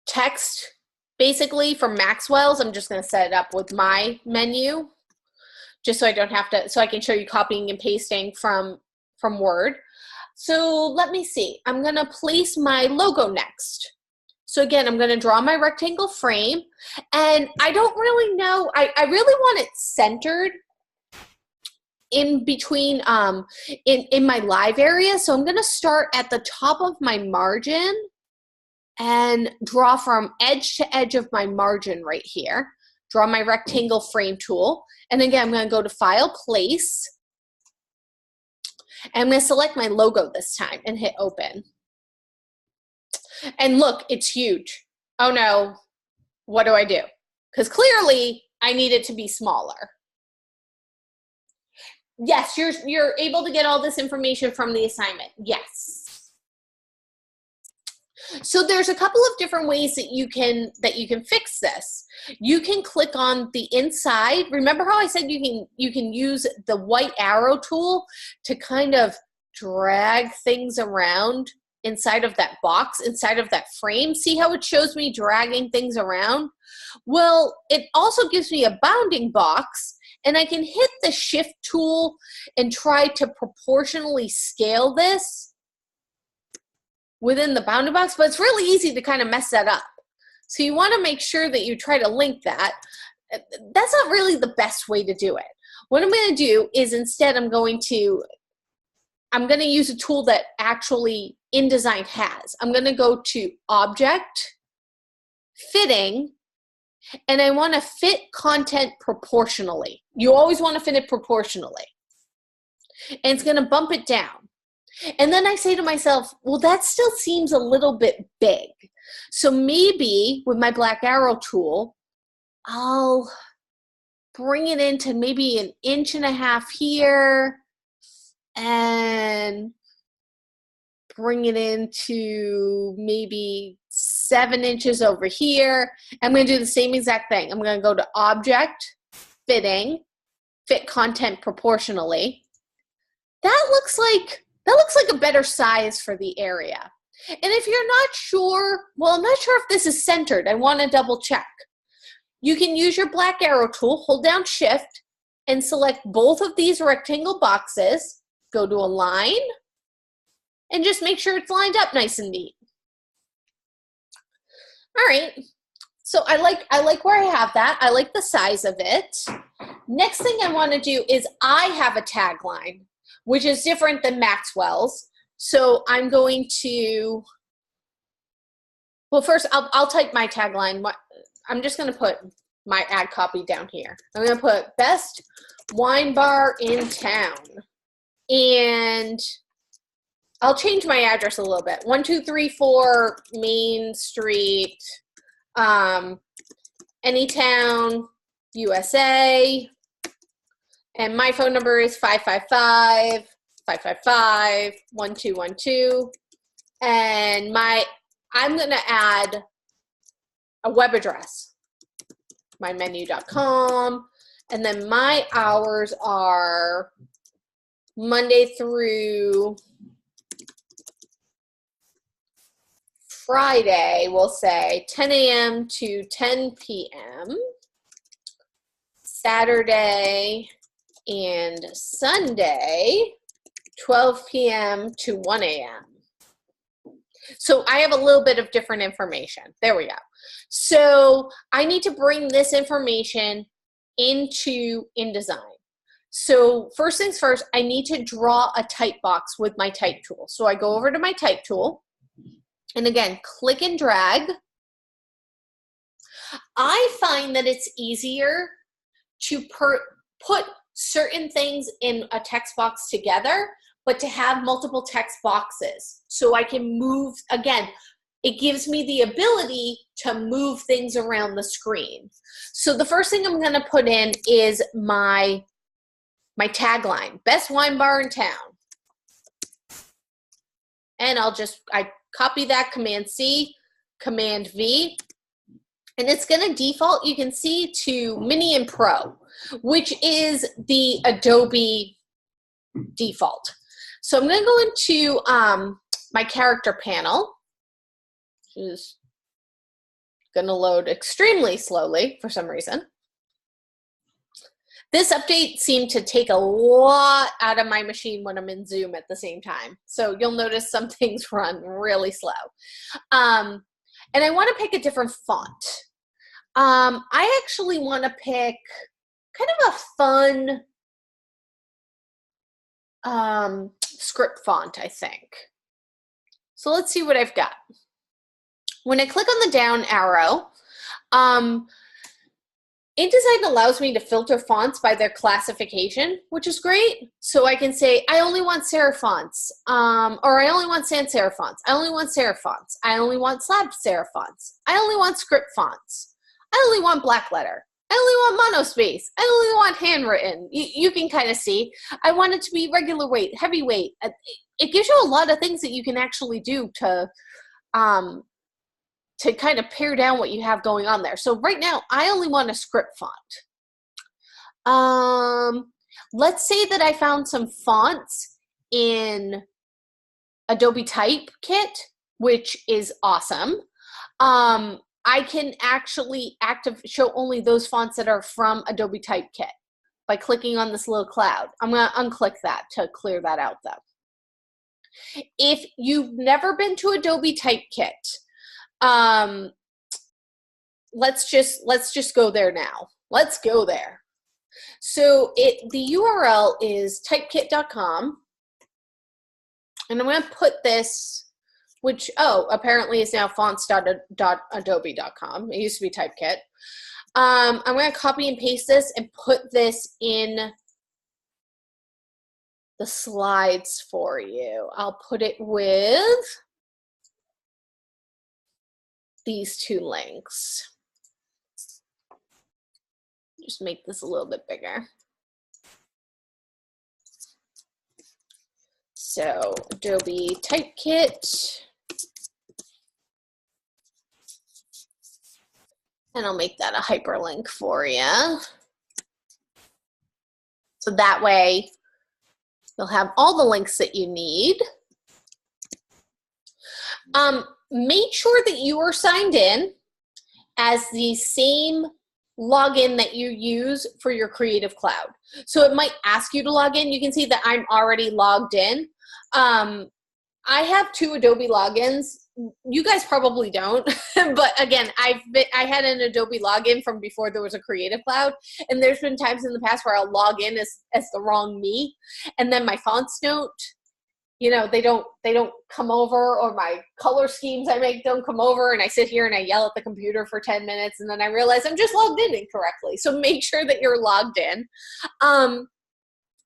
text, basically, from Maxwell's. I'm just going to set it up with my menu, just so I don't have to, so I can show you copying and pasting from Word. So let me see. I'm going to place my logo next. So again, I'm going to draw my rectangle frame, and I don't really know. I really want it centered in between in my live area. So I'm going to start at the top of my margin and draw from edge to edge of my margin right here. Draw my rectangle frame tool. And again, I'm going to go to File, Place. And I'm going to select my logo this time and hit open. And look, it's huge. Oh no, what do I do? Because clearly I need it to be smaller. Yes, you're able to get all this information from the assignment. Yes. So there's a couple of different ways that you can fix this. You can click on the inside. Remember how I said you can use the white arrow tool to kind of drag things around inside of that box, inside of that frame? See how it shows me dragging things around? Well, it also gives me a bounding box, and I can hit the shift tool and try to proportionally scale this within the bounding box, but it's really easy to kind of mess that up. So you want to make sure that you try to link that. That's not really the best way to do it. What I'm going to do is instead I'm going to use a tool that actually InDesign has. I'm going to go to Object, Fitting, and I want to fit content proportionally. You always want to fit it proportionally. And it's going to bump it down. And then I say to myself, well, that still seems a little bit big. So maybe with my black arrow tool, I'll bring it into maybe 1.5 inches here and bring it into maybe 7 inches over here. I'm going to do the same exact thing. I'm going to go to Object, Fitting, Fit Content Proportionally. That looks like a better size for the area. And if you're not sure, well, I'm not sure if this is centered. I want to double check. You can use your black arrow tool, hold down Shift, and select both of these rectangle boxes. Go to Align, and just make sure it's lined up nice and neat. All right. So I like where I have that. I like the size of it. Next thing I want to do is I have a tagline, which is different than Maxwell's. So I'm going to, well, first I'll type my tagline. I'm just going to put my ad copy down here. I'm going to put best wine bar in town. And I'll change my address a little bit. 1234 Main Street, Anytown, USA. And my phone number is 555-555-1212. And I'm going to add a web address, mymenu.com. And then my hours are Monday through Friday, we'll say 10 a.m. to 10 p.m. Saturday and Sunday, 12 p.m. to 1 a.m. So I have a little bit of different information. There we go. So I need to bring this information into InDesign. So first things first, I need to draw a type box with my type tool. So I go over to my type tool, and again, click and drag. I find that it's easier to put certain things in a text box together, but to have multiple text boxes. So I can move, again, it gives me the ability to move things around the screen. So the first thing I'm gonna put in is my tagline, best wine bar in town. And I copy that, Command C, Command V, and it's gonna default, you can see, to Mini and Pro, which is the Adobe default. So I'm gonna go into my character panel, which is gonna load extremely slowly for some reason. This update seemed to take a lot out of my machine when I'm in Zoom at the same time. So you'll notice some things run really slow. And I wanna pick a different font. I actually wanna pick kind of a fun script font, I think. So let's see what I've got. When I click on the down arrow, InDesign allows me to filter fonts by their classification, which is great. So I can say, I only want serif fonts, or I only want sans serif fonts. I only want serif fonts. I only want slab serif fonts. I only want script fonts. I only want black letter. I only want monospace. I only want handwritten. You can kind of see. I want it to be regular weight, heavyweight. It gives you a lot of things that you can actually do to kind of pare down what you have going on there. So right now, I only want a script font. Let's say that I found some fonts in Adobe Typekit, which is awesome. I can actually show only those fonts that are from Adobe Typekit by clicking on this little cloud. I'm gonna unclick that to clear that out though. If you've never been to Adobe Typekit, let's just go there now. Let's go there. So the URL is typekit.com, and I'm going to put this, which apparently is now fonts.adobe.com. It used to be Typekit. I'm going to copy and paste this and put this in the slides for you. I'll put it with these two links. Just make this a little bit bigger. So Adobe Typekit, and I'll make that a hyperlink for you. So that way you'll have all the links that you need. Make sure that you are signed in as the same login that you use for your Creative Cloud. So it might ask you to log in. You can see that I'm already logged in. I have 2 Adobe logins. You guys probably don't, but again, I had an Adobe login from before there was a Creative Cloud, and there's been times in the past where I'll log in as the wrong me, and then my fonts don't, they don't come over, or my color schemes I make don't come over, and I sit here and I yell at the computer for 10 minutes, and then I realize I'm just logged in incorrectly. So make sure that you're logged in.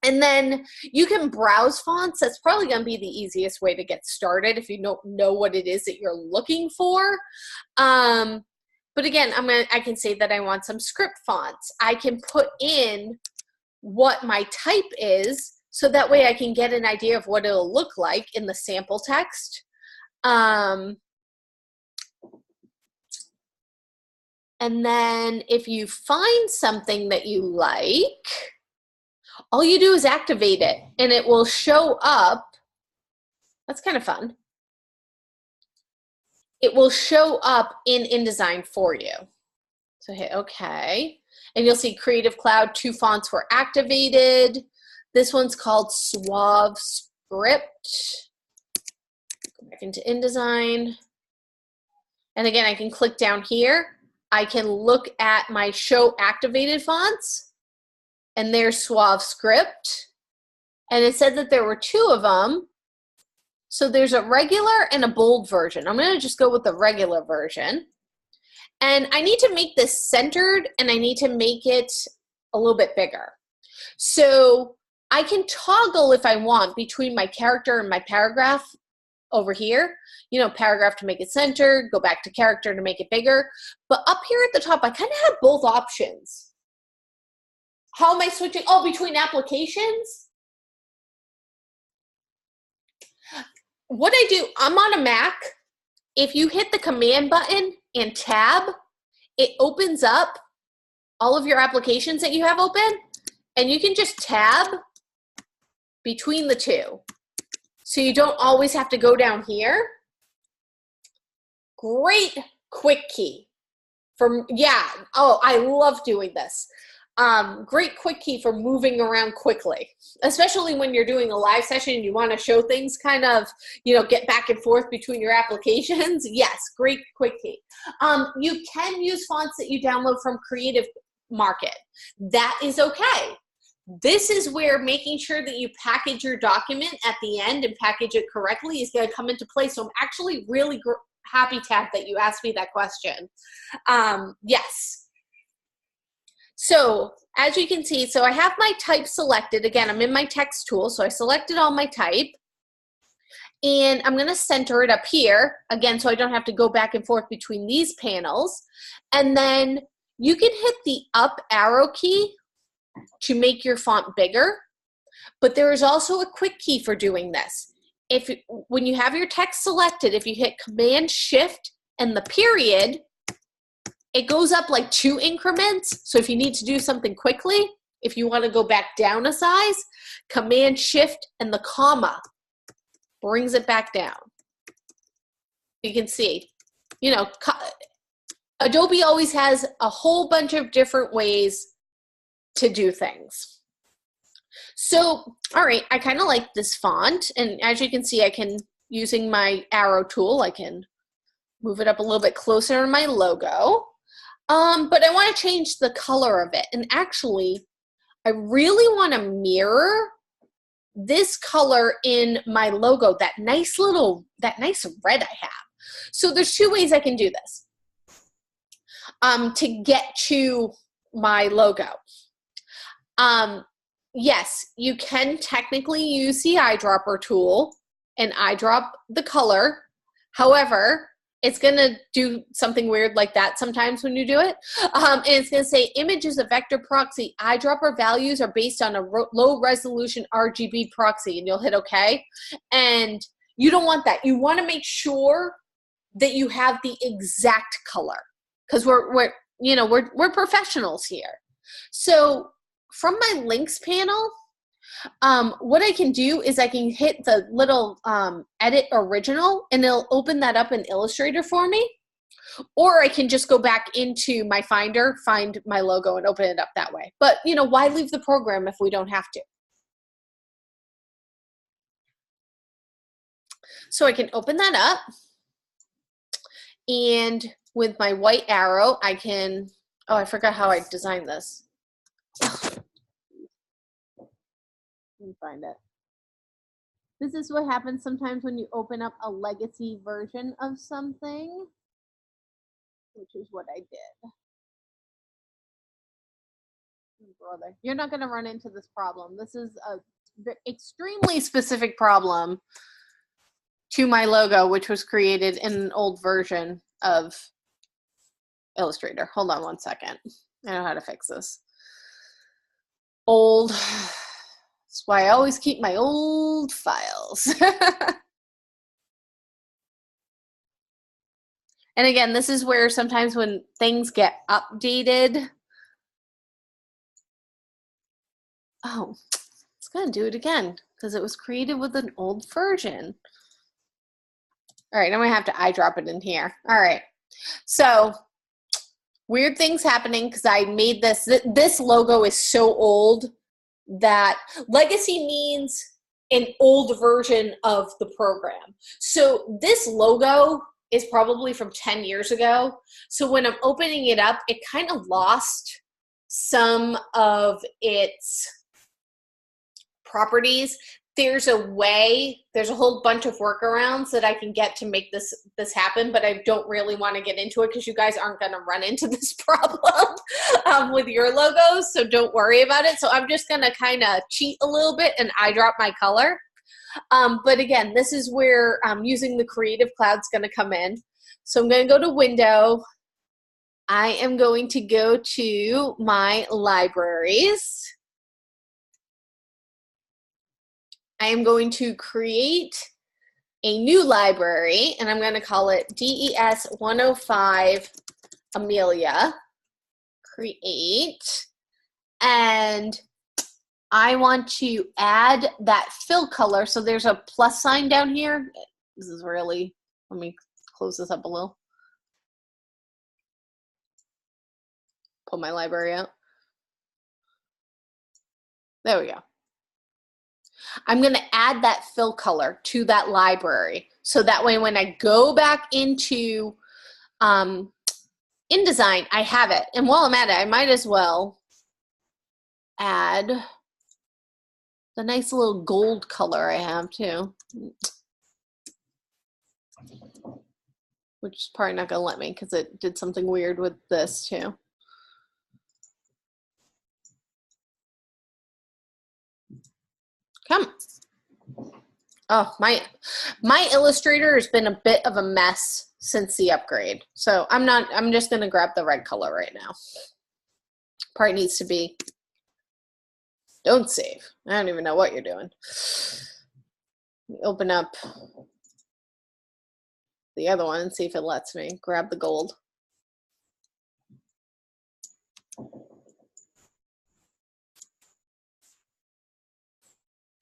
And then you can browse fonts. That's probably going to be the easiest way to get started if you don't know what it is that you're looking for. But again, I can say that I want some script fonts. I can put in what my type is, so that way I can get an idea of what it'll look like in the sample text. And then if you find something that you like, all you do is activate it and it will show up. That's kind of fun. It will show up in InDesign for you. So hit OK. And you'll see Creative Cloud, 2 fonts were activated. This one's called Suave Script. Go back into InDesign. And again, I can click down here. I can look at my show activated fonts. And there's Suave Script. And it said that there were 2 of them. So there's a regular and a bold version. I'm going to just go with the regular version. And I need to make this centered, and I need to make it a little bit bigger. So I can toggle if I want between my character and my paragraph over here. You know, paragraph to make it centered, go back to character to make it bigger. But up here at the top, I kind of have both options. How am I switching? Oh, between applications? What I do, I'm on a Mac. If you hit the command button and tab, it opens up all of your applications that you have open, and you can just tab between the 2. So you don't always have to go down here. Great quick key. Oh, I love doing this. Great quick key for moving around quickly, especially when you're doing a live session and you want to show things, kind of, you know, get back and forth between your applications. Yes, great quick key. You can use fonts that you download from Creative Market. That is okay. This is where making sure that you package your document at the end and package it correctly is going to come into play. So I'm actually really happy, Tab, that you asked me that question. Yes. So as you can see, so I have my type selected. Again, I'm in my text tool, so I selected all my type. And I'm going to center it up here, again, so I don't have to go back and forth between these panels. And then you can hit the up arrow key to make your font bigger. But there is also a quick key for doing this. When you have your text selected, if you hit Command Shift and the period, it goes up like 2 increments. So if you need to do something quickly, if you want to go back down a size, Command Shift and the comma brings it back down. You can see, you know, Adobe always has a whole bunch of different ways to do things. So, all right, I kind of like this font. And as you can see, I can, using my arrow tool, I can move it up a little bit closer to my logo. But I want to change the color of it. And actually, I really want to mirror this color in my logo, that nice red I have. So there's 2 ways I can do this to get to my logo. Yes, you can technically use the eyedropper tool and eyedrop the color. However, it's going to do something weird like that sometimes when you do it. And it's going to say, image is a vector proxy. Eyedropper values are based on a low resolution RGB proxy. And you'll hit OK. And you don't want that. You want to make sure that you have the exact color, because we're professionals here. So from my links panel, what I can do is I can hit the little edit original, and it'll open that up in Illustrator for me. Or I can just go back into my Finder, find my logo, and open it up that way. But, you know, why leave the program if we don't have to? So I can open that up. And with my white arrow, I can, oh, I forgot how I designed this. Let me find it. This is what happens sometimes when you open up a legacy version of something, which is what I did. Brother, you're not going to run into this problem. This is a extremely specific problem to my logo, which was created in an old version of Illustrator. Hold on one second. I know how to fix this. Old. That's why I always keep my old files. And again, this is where sometimes when things get updated, oh, it's gonna do it again because it was created with an old version. All right, I'm gonna have to eyedrop it in here. All right, so weird things happening because I made this. This logo is so old that legacy means an old version of the program. So this logo is probably from 10 years ago. So when I'm opening it up, it kind of lost some of its properties. There's a way, there's a whole bunch of workarounds that I can get to make this happen, but I don't really want to get into it because you guys aren't going to run into this problem with your logos, so don't worry about it. So I'm just going to kind of cheat a little bit and eyedrop my color. But again, this is where using the Creative Cloud's going to come in. So I'm going to go to Window. I am going to go to my libraries. I am going to create a new library, and I'm going to call it DES 105 Amelia. Create. And I want to add that fill color. So there's a plus sign down here. This is really, let me close this up a little. Pull my library out. There we go. I'm going to add that fill color to that library. So that way when I go back into InDesign, I have it. And while I'm at it, I might as well add the nice little gold color I have too, which is probably not going to let me because it did something weird with this too. Come. Oh, my Illustrator has been a bit of a mess since the upgrade. So I'm just going to grab the red color right now. Part needs to be, don't save. I don't even know what you're doing. Open up the other one and see if it lets me. Grab the gold.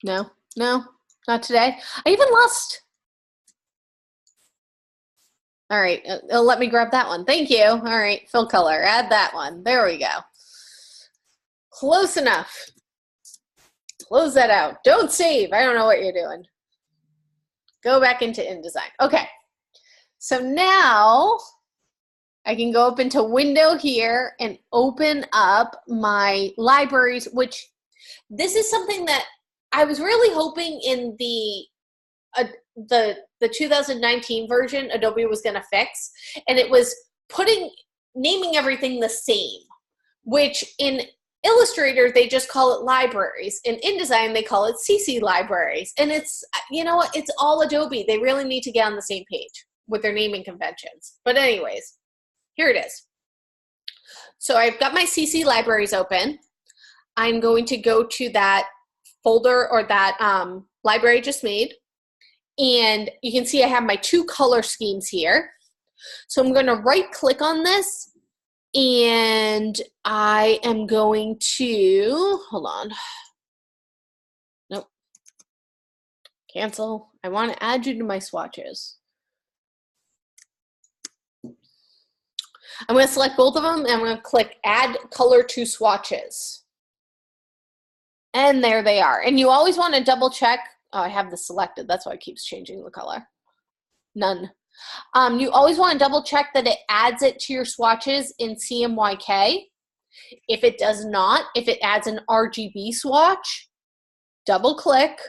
No, no, not today. I even lost. All right, it'll let me grab that one. Thank you. All right, fill color, add that one. There we go. Close enough. Close that out. Don't save. I don't know what you're doing. Go back into InDesign. Okay, so now I can go up into Window here and open up my libraries, which this is something that I was really hoping in the 2019 version Adobe was going to fix, and it was naming everything the same, which in Illustrator they just call it libraries. In InDesign they call it CC libraries, and it's, you know what, it's all Adobe. They really need to get on the same page with their naming conventions. But anyways, here it is. So I've got my CC libraries open. I'm going to go to that folder or that library I just made. And you can see I have my two color schemes here. So I'm going to right click on this and I am going to, hold on. Nope. Cancel. I want to add you to my swatches. I'm going to select both of them and I'm going to click Add Color to Swatches. And there they are. And you always want to double check. Oh, I have this selected. That's why it keeps changing the color. None. You always want to double check that it adds it to your swatches in CMYK. If it does not, if it adds an RGB swatch, double click.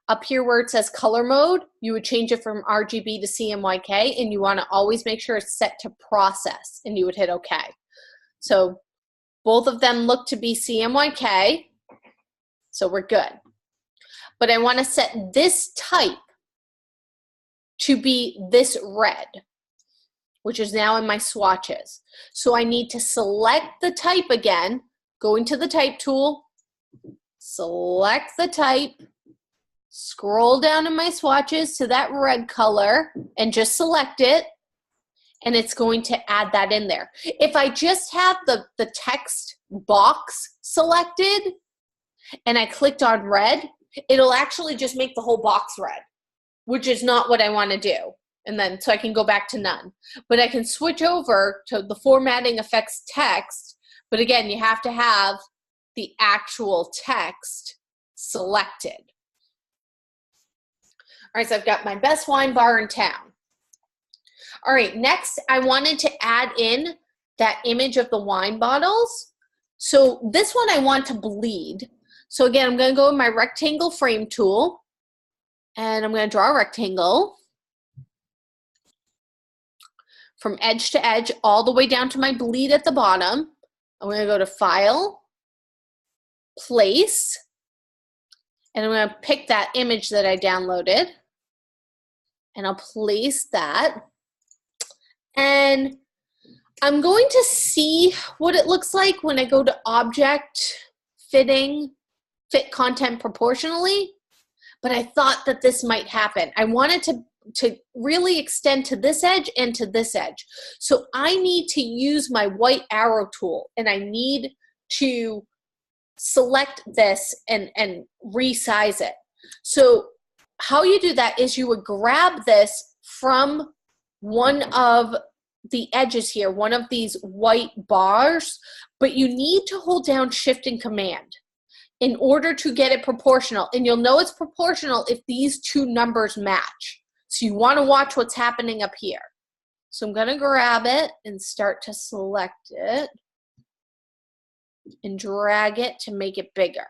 Up here where it says color mode, you would change it from RGB to CMYK, and you want to always make sure it's set to process, and you would hit OK. So both of them look to be CMYK, so we're good. But I want to set this type to be this red. which is now in my swatches. So I need to select the type again, go into the type tool, select the type, scroll down in my swatches to that red color and just select it, and it's going to add that in there. If I just have the text box selected and I clicked on red, it'll actually just make the whole box red, which is not what I want to do. And then, so I can go back to none. But I can switch over to the formatting affects text, but again, you have to have the actual text selected. All right, so I've got my best wine bar in town. All right, next I wanted to add in that image of the wine bottles. So this one I want to bleed. So again, I'm going to go in my rectangle frame tool, and I'm going to draw a rectangle from edge to edge all the way down to my bleed at the bottom. I'm going to go to File, Place, and I'm going to pick that image that I downloaded, and I'll place that. And I'm going to see what it looks like when I go to Object, Fitting, Fit Content Proportionally, but I thought that this might happen. I wanted to really extend to this edge and to this edge. So I need to use my white arrow tool, and I need to select this and resize it. So how you do that is you would grab this from one of the edges here, one of these white bars, but you need to hold down Shift and Command in order to get it proportional. And you'll know it's proportional if these two numbers match. So you want to watch what's happening up here. So I'm going to grab it and start to select it and drag it to make it bigger.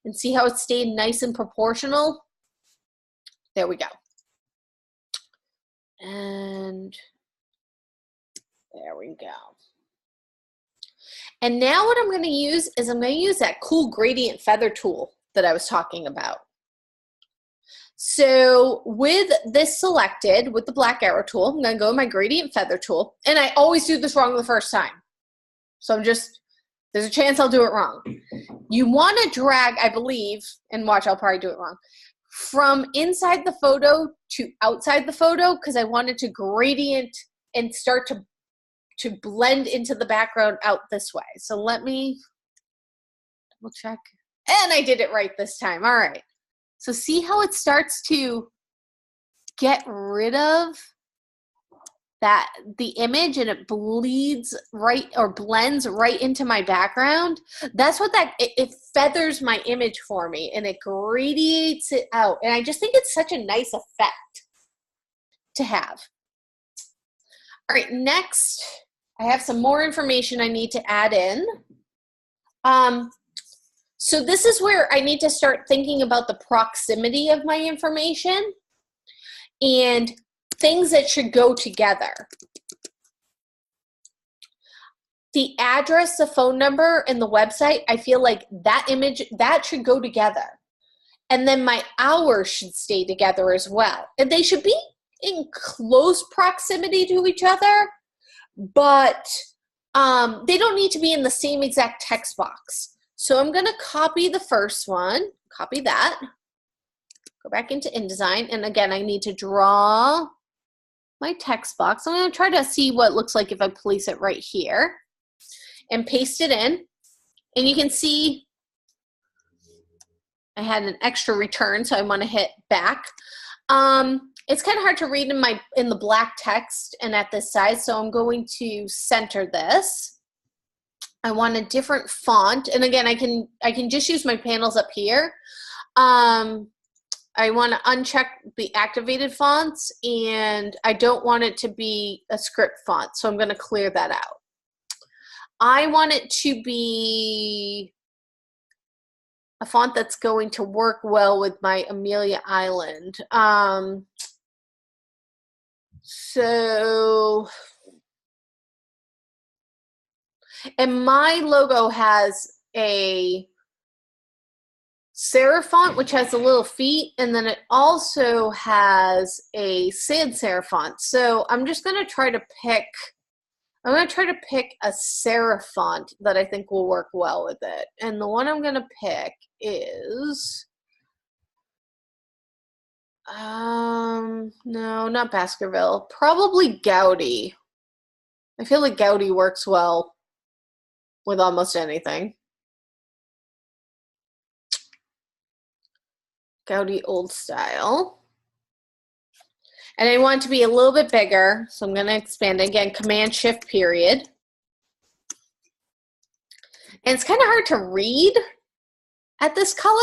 And see how it stayed nice and proportional? There we go. And there we go. And now what I'm going to use is I'm going to use that cool gradient feather tool that I was talking about. So with this selected, with the black arrow tool, I'm going to go to my gradient feather tool. And I always do this wrong the first time. So there's a chance I'll do it wrong. You want to drag, I believe, and watch, I'll probably do it wrong, from inside the photo to outside the photo, because I wanted to gradient and start to blend into the background out this way. So let me double check. And I did it right this time. All right. So see how it starts to get rid of the image, and it bleeds right, or blends right into my background? That's what it feathers my image for me, and it gradiates it out. And I just think it's such a nice effect to have. All right, next, I have some more information I need to add in. So this is where I need to start thinking about the proximity of my information and things that should go together. The address, the phone number, and the website, I feel like that image, that should go together. And then my hours should stay together as well. And they should be in close proximity to each other, but they don't need to be in the same exact text box. So I'm going to copy the first one, copy that, go back into InDesign, and again, I need to draw my text box. I'm going to try to see what it looks like if I place it right here and paste it in. And you can see I had an extra return, so I want to hit back. It's kind of hard to read in the black text and at this size, so I'm going to center this. I want a different font, and again, I can just use my panels up here. I want to uncheck the activated fonts, and I don't want it to be a script font, so I'm going to clear that out. I want it to be a font that's going to work well with my Amelia Island. And my logo has a serif font, which has the little feet, and then it also has a sans serif font. So I'm just going to try to pick, a serif font that I think will work well with it. And the one I'm going to pick is, no, not Baskerville, probably Gaudi. I feel like Gaudi works well with almost anything. Gaudi Old Style. And I want it to be a little bit bigger, so I'm going to expand again, Command-Shift, period. And it's kind of hard to read at this color,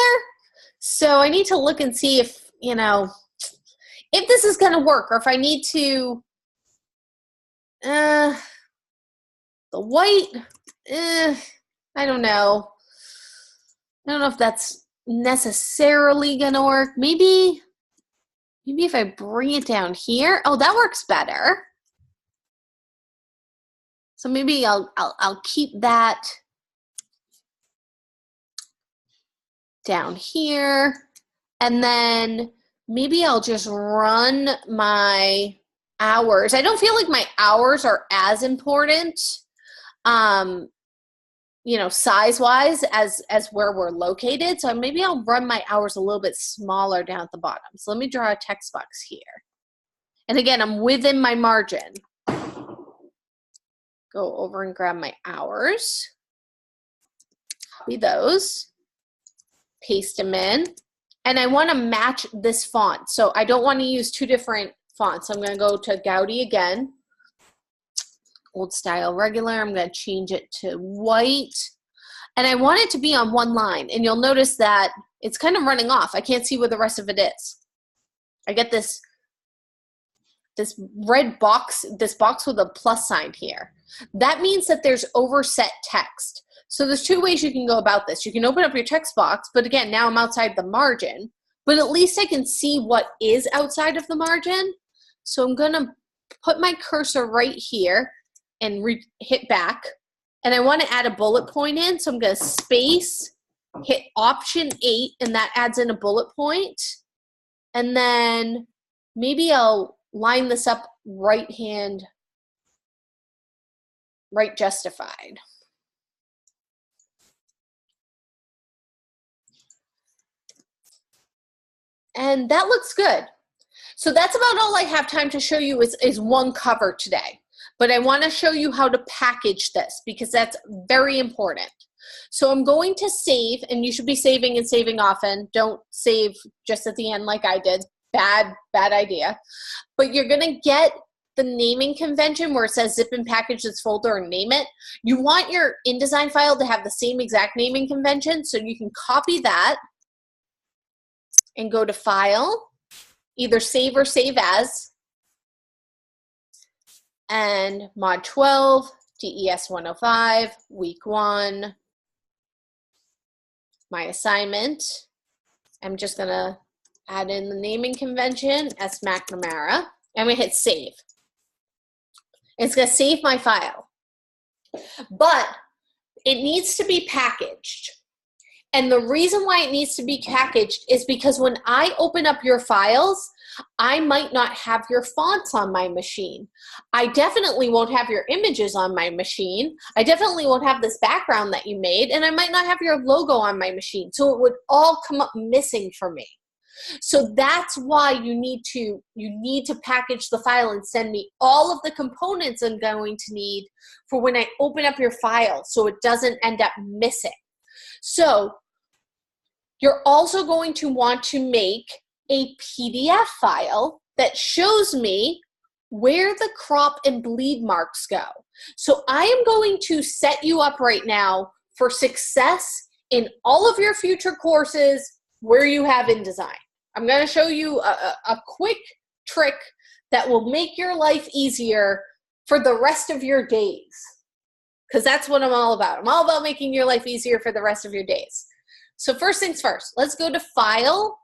so I need to look and see if, you know, if this is going to work, or if I need to, the white, I don't know. I don't know if that's necessarily going to work. Maybe if I bring it down here, oh, that works better. So maybe I'll keep that down here, and then maybe I'll just run my hours. I don't feel like my hours are as important, you know, size-wise as where we're located. So maybe I'll run my hours a little bit smaller down at the bottom. So let me draw a text box here. And again, I'm within my margin. Go over and grab my hours. Copy those. Paste them in. And I want to match this font. So I don't want to use two different fonts. I'm going to go to Gaudi again. Old Style Regular. I'm going to change it to white. And I want it to be on one line. And you'll notice that it's kind of running off. I can't see where the rest of it is. I get this red box, this box with a plus sign here. That means that there's overset text. So there's two ways you can go about this. You can open up your text box, but again, now I'm outside the margin, but at least I can see what is outside of the margin. So I'm gonna put my cursor right here and hit back. And I wanna add a bullet point in, so I'm gonna space, hit Option 8, and that adds in a bullet point. And then maybe I'll line this up right justified. And that looks good. So that's about all I have time to show you is one cover today. But I want to show you how to package this because that's very important. So I'm going to save, and you should be saving and saving often. Don't save just at the end like I did. Bad idea. But you're going to get the naming convention where it says zip and package this folder and name it. You want your InDesign file to have the same exact naming convention, so you can copy that and go to File, either Save or Save As, and Mod 12, DES 105, Week 1, my assignment. I'm just going to add in the naming convention, S. McNamara. I'm going to hit Save. It's going to save my file. But it needs to be packaged. And the reason why it needs to be packaged is because when I open up your files, I might not have your fonts on my machine. I definitely won't have your images on my machine. I definitely won't have this background that you made, and I might not have your logo on my machine. So it would all come up missing for me. So that's why you need to package the file and send me all of the components I'm going to need for when I open up your file so it doesn't end up missing. So you're also going to want to make a PDF file that shows me where the crop and bleed marks go. So I am going to set you up right now for success in all of your future courses where you have InDesign. I'm going to show you a quick trick that will make your life easier for the rest of your days, because that's what I'm all about. I'm all about making your life easier for the rest of your days. So first things first, let's go to File,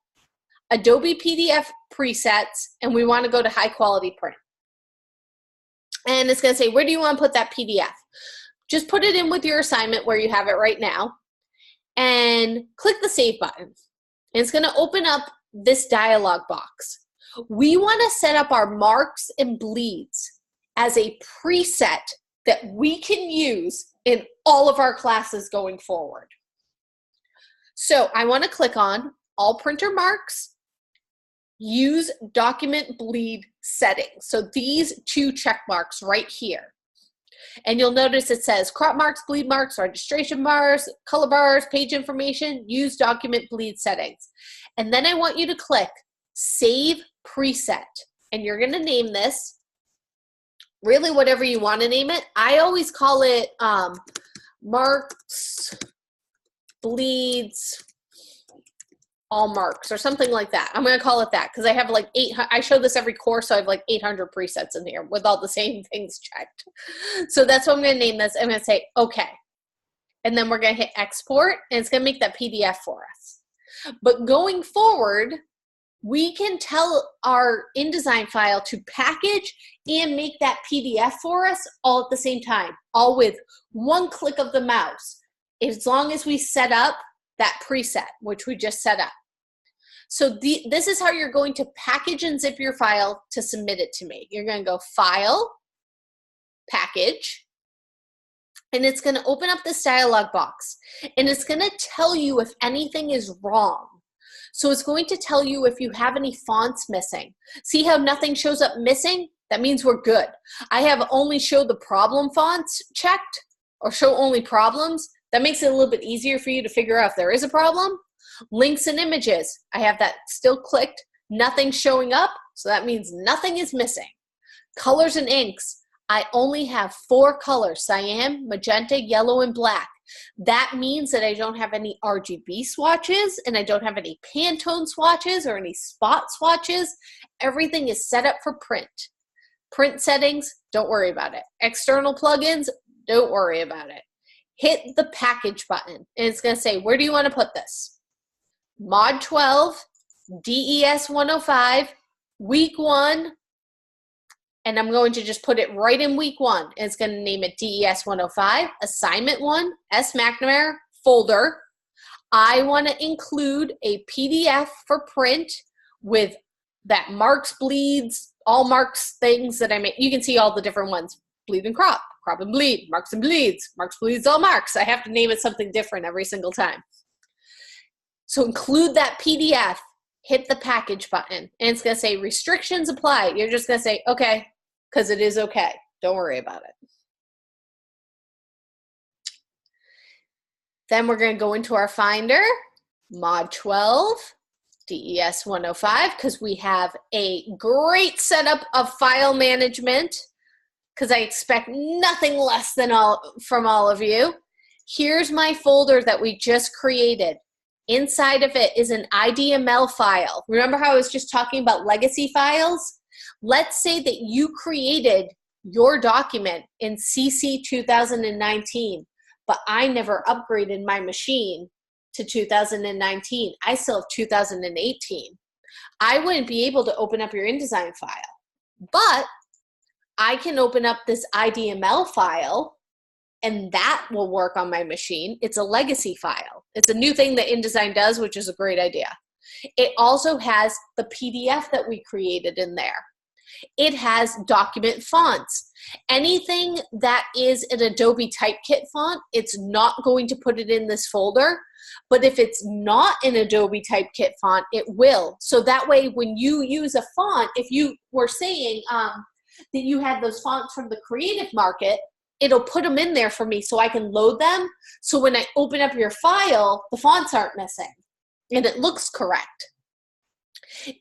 Adobe PDF Presets, and we want to go to High Quality Print. And it's going to say, where do you want to put that PDF? Just put it in with your assignment where you have it right now. and click the Save button. And it's going to open up this dialog box. We want to set up our marks and bleeds as a preset that we can use in all of our classes going forward. So I want to click on All Printer Marks, Use Document Bleed Settings. So these two check marks right here. And you'll notice it says crop marks, bleed marks, registration bars, color bars, page information, use document bleed settings. And then I want you to click Save Preset. And you're going to name this really whatever you want to name it. I always call it marks, bleeds, all marks or something like that. I'm going to call it that because I have like I show this every course, so I have like 800 presets in here with all the same things checked. So that's what I'm going to name this. I'm going to say, okay. And then we're going to hit export, and it's going to make that PDF for us. But going forward, we can tell our InDesign file to package and make that PDF for us all at the same time, all with one click of the mouse, as long as we set up that preset, which we just set up. So this is how you're going to package and zip your file to submit it to me. You're going to go File, Package, and it's going to open up this dialog box, and it's going to tell you if anything is wrong. So it's going to tell you if you have any fonts missing. See how nothing shows up missing? That means we're good. I have only show the problem fonts checked, or show only problems. That makes it a little bit easier for you to figure out if there is a problem. Links and images, I have that still clicked. Nothing's showing up, so that means nothing is missing. Colors and inks, I only have 4 colors, cyan, magenta, yellow, and black. That means that I don't have any RGB swatches, and I don't have any Pantone swatches or any spot swatches. Everything is set up for print. Print settings, don't worry about it. External plugins, don't worry about it. Hit the package button, and it's going to say, where do you want to put this? Mod 12, DES 105, week 1, and I'm going to just put it right in week 1. And it's going to name it DES 105, assignment 1, S. McNamara, folder. I want to include a PDF for print with that marks, bleeds, all marks things that I make. You can see all the different ones. Bleed and crop, crop and bleed, marks and bleeds, marks, bleeds, all marks. I have to name it something different every single time. So include that PDF, hit the package button, and it's going to say restrictions apply. You're just going to say, okay, because it is okay. Don't worry about it. Then we're going to go into our Finder, Mod 12, DES 105, because we have a great setup of file management, because I expect nothing less than from all of you. Here's my folder that we just created. Inside of it is an IDML file. Remember how I was just talking about legacy files? Let's say that you created your document in CC 2019, but I never upgraded my machine to 2019. I still have 2018. I wouldn't be able to open up your InDesign file, but I can open up this IDML file, and that will work on my machine. It's a legacy file. It's a new thing that InDesign does, which is a great idea. It also has the PDF that we created in there. It has document fonts. Anything that is an Adobe Typekit font, it's not going to put it in this folder. But if it's not an Adobe Typekit font, it will. So that way, when you use a font, if you were saying that you had those fonts from the Creative Market, it'll put them in there for me so I can load them. So when I open up your file, the fonts aren't missing and it looks correct.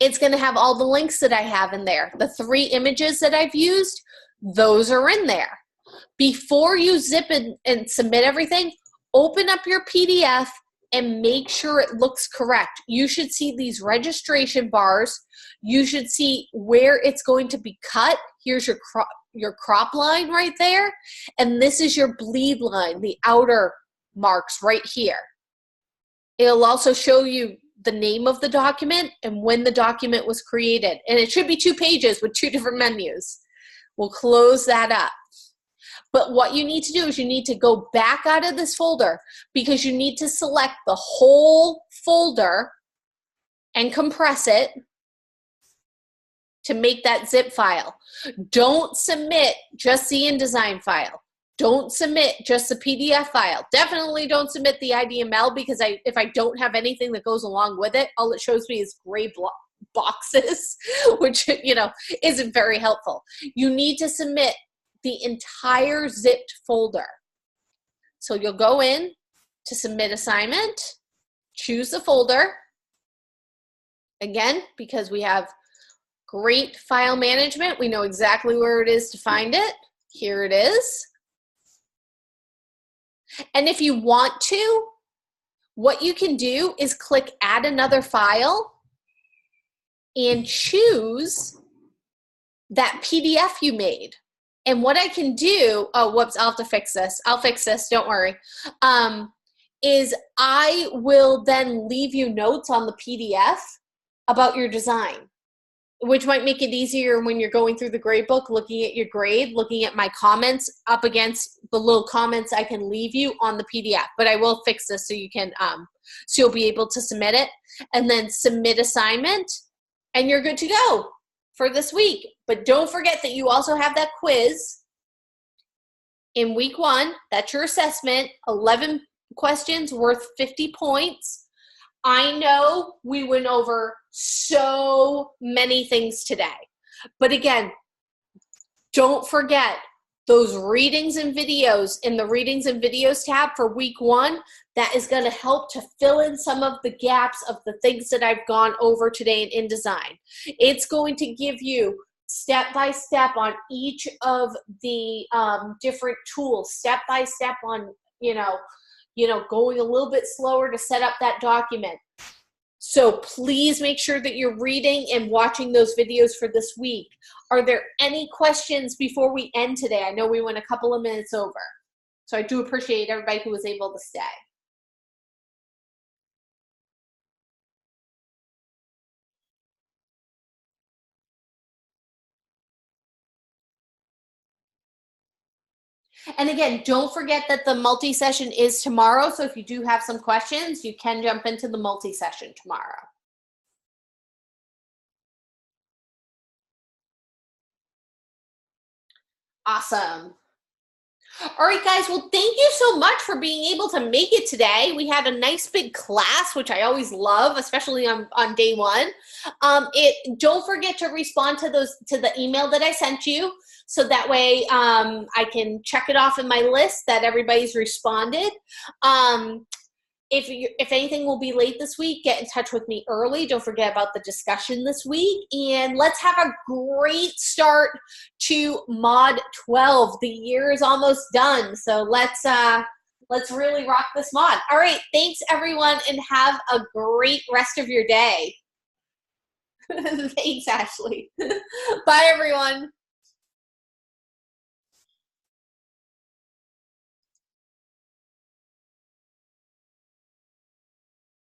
It's going to have all the links that I have in there. The 3 images that I've used, those are in there. Before you zip and submit everything, open up your PDF and make sure it looks correct. You should see these registration bars. You should see where it's going to be cut. Here's your crop line right there. And this is your bleed line, the outer marks right here. It'll also show you the name of the document and when the document was created. And it should be 2 pages with 2 different menus. We'll close that up. But what you need to do is you need to go back out of this folder because you need to select the whole folder and compress it to make that zip file. Don't submit just the InDesign file. Don't submit just the PDF file. Definitely don't submit the IDML because if I don't have anything that goes along with it, all it shows me is gray boxes, which, you know, isn't very helpful. You need to submit the entire zipped folder. So you'll go in to submit assignment, choose the folder. Again, because we have great file management, we know exactly where it is to find it. Here it is. And if you want to, what you can do is click add another file and choose that PDF you made. And what I can do, oh, whoops, I'll have to fix this. I'll fix this, don't worry. Is I will then leave you notes on the PDF about your design, which might make it easier when you're going through the grade book, looking at your grade, looking at my comments up against the little comments I can leave you on the PDF. But I will fix this so you can, so you'll be able to submit it and then submit assignment, and you're good to go for this week. But don't forget that you also have that quiz in week 1. That's your assessment, 11 questions worth 50 points. I know we went over so many things today, but again, don't forget those readings and videos in the readings and videos tab for week 1. That is going to help to fill in some of the gaps of the things that I've gone over today in InDesign. It's going to give you step by step on each of the different tools, step by step on, you know, going a little bit slower to set up that document. So please make sure that you're reading and watching those videos for this week. Are there any questions before we end today? I know we went a couple of minutes over, so I do appreciate everybody who was able to stay. And again, don't forget that the multi-session is tomorrow. So if you do have some questions, you can jump into the multi-session tomorrow. Awesome. All right, guys. Well, thank you so much for being able to make it today. We had a nice big class, which I always love, especially on day 1. Don't forget to respond to the email that I sent you, so that way I can check it off in my list that everybody's responded. If anything will be late this week, get in touch with me early. Don't forget about the discussion this week. And let's have a great start to Mod 12. The year is almost done. So let's really rock this mod. All right. Thanks, everyone, and have a great rest of your day. Thanks, Ashley. Bye, everyone.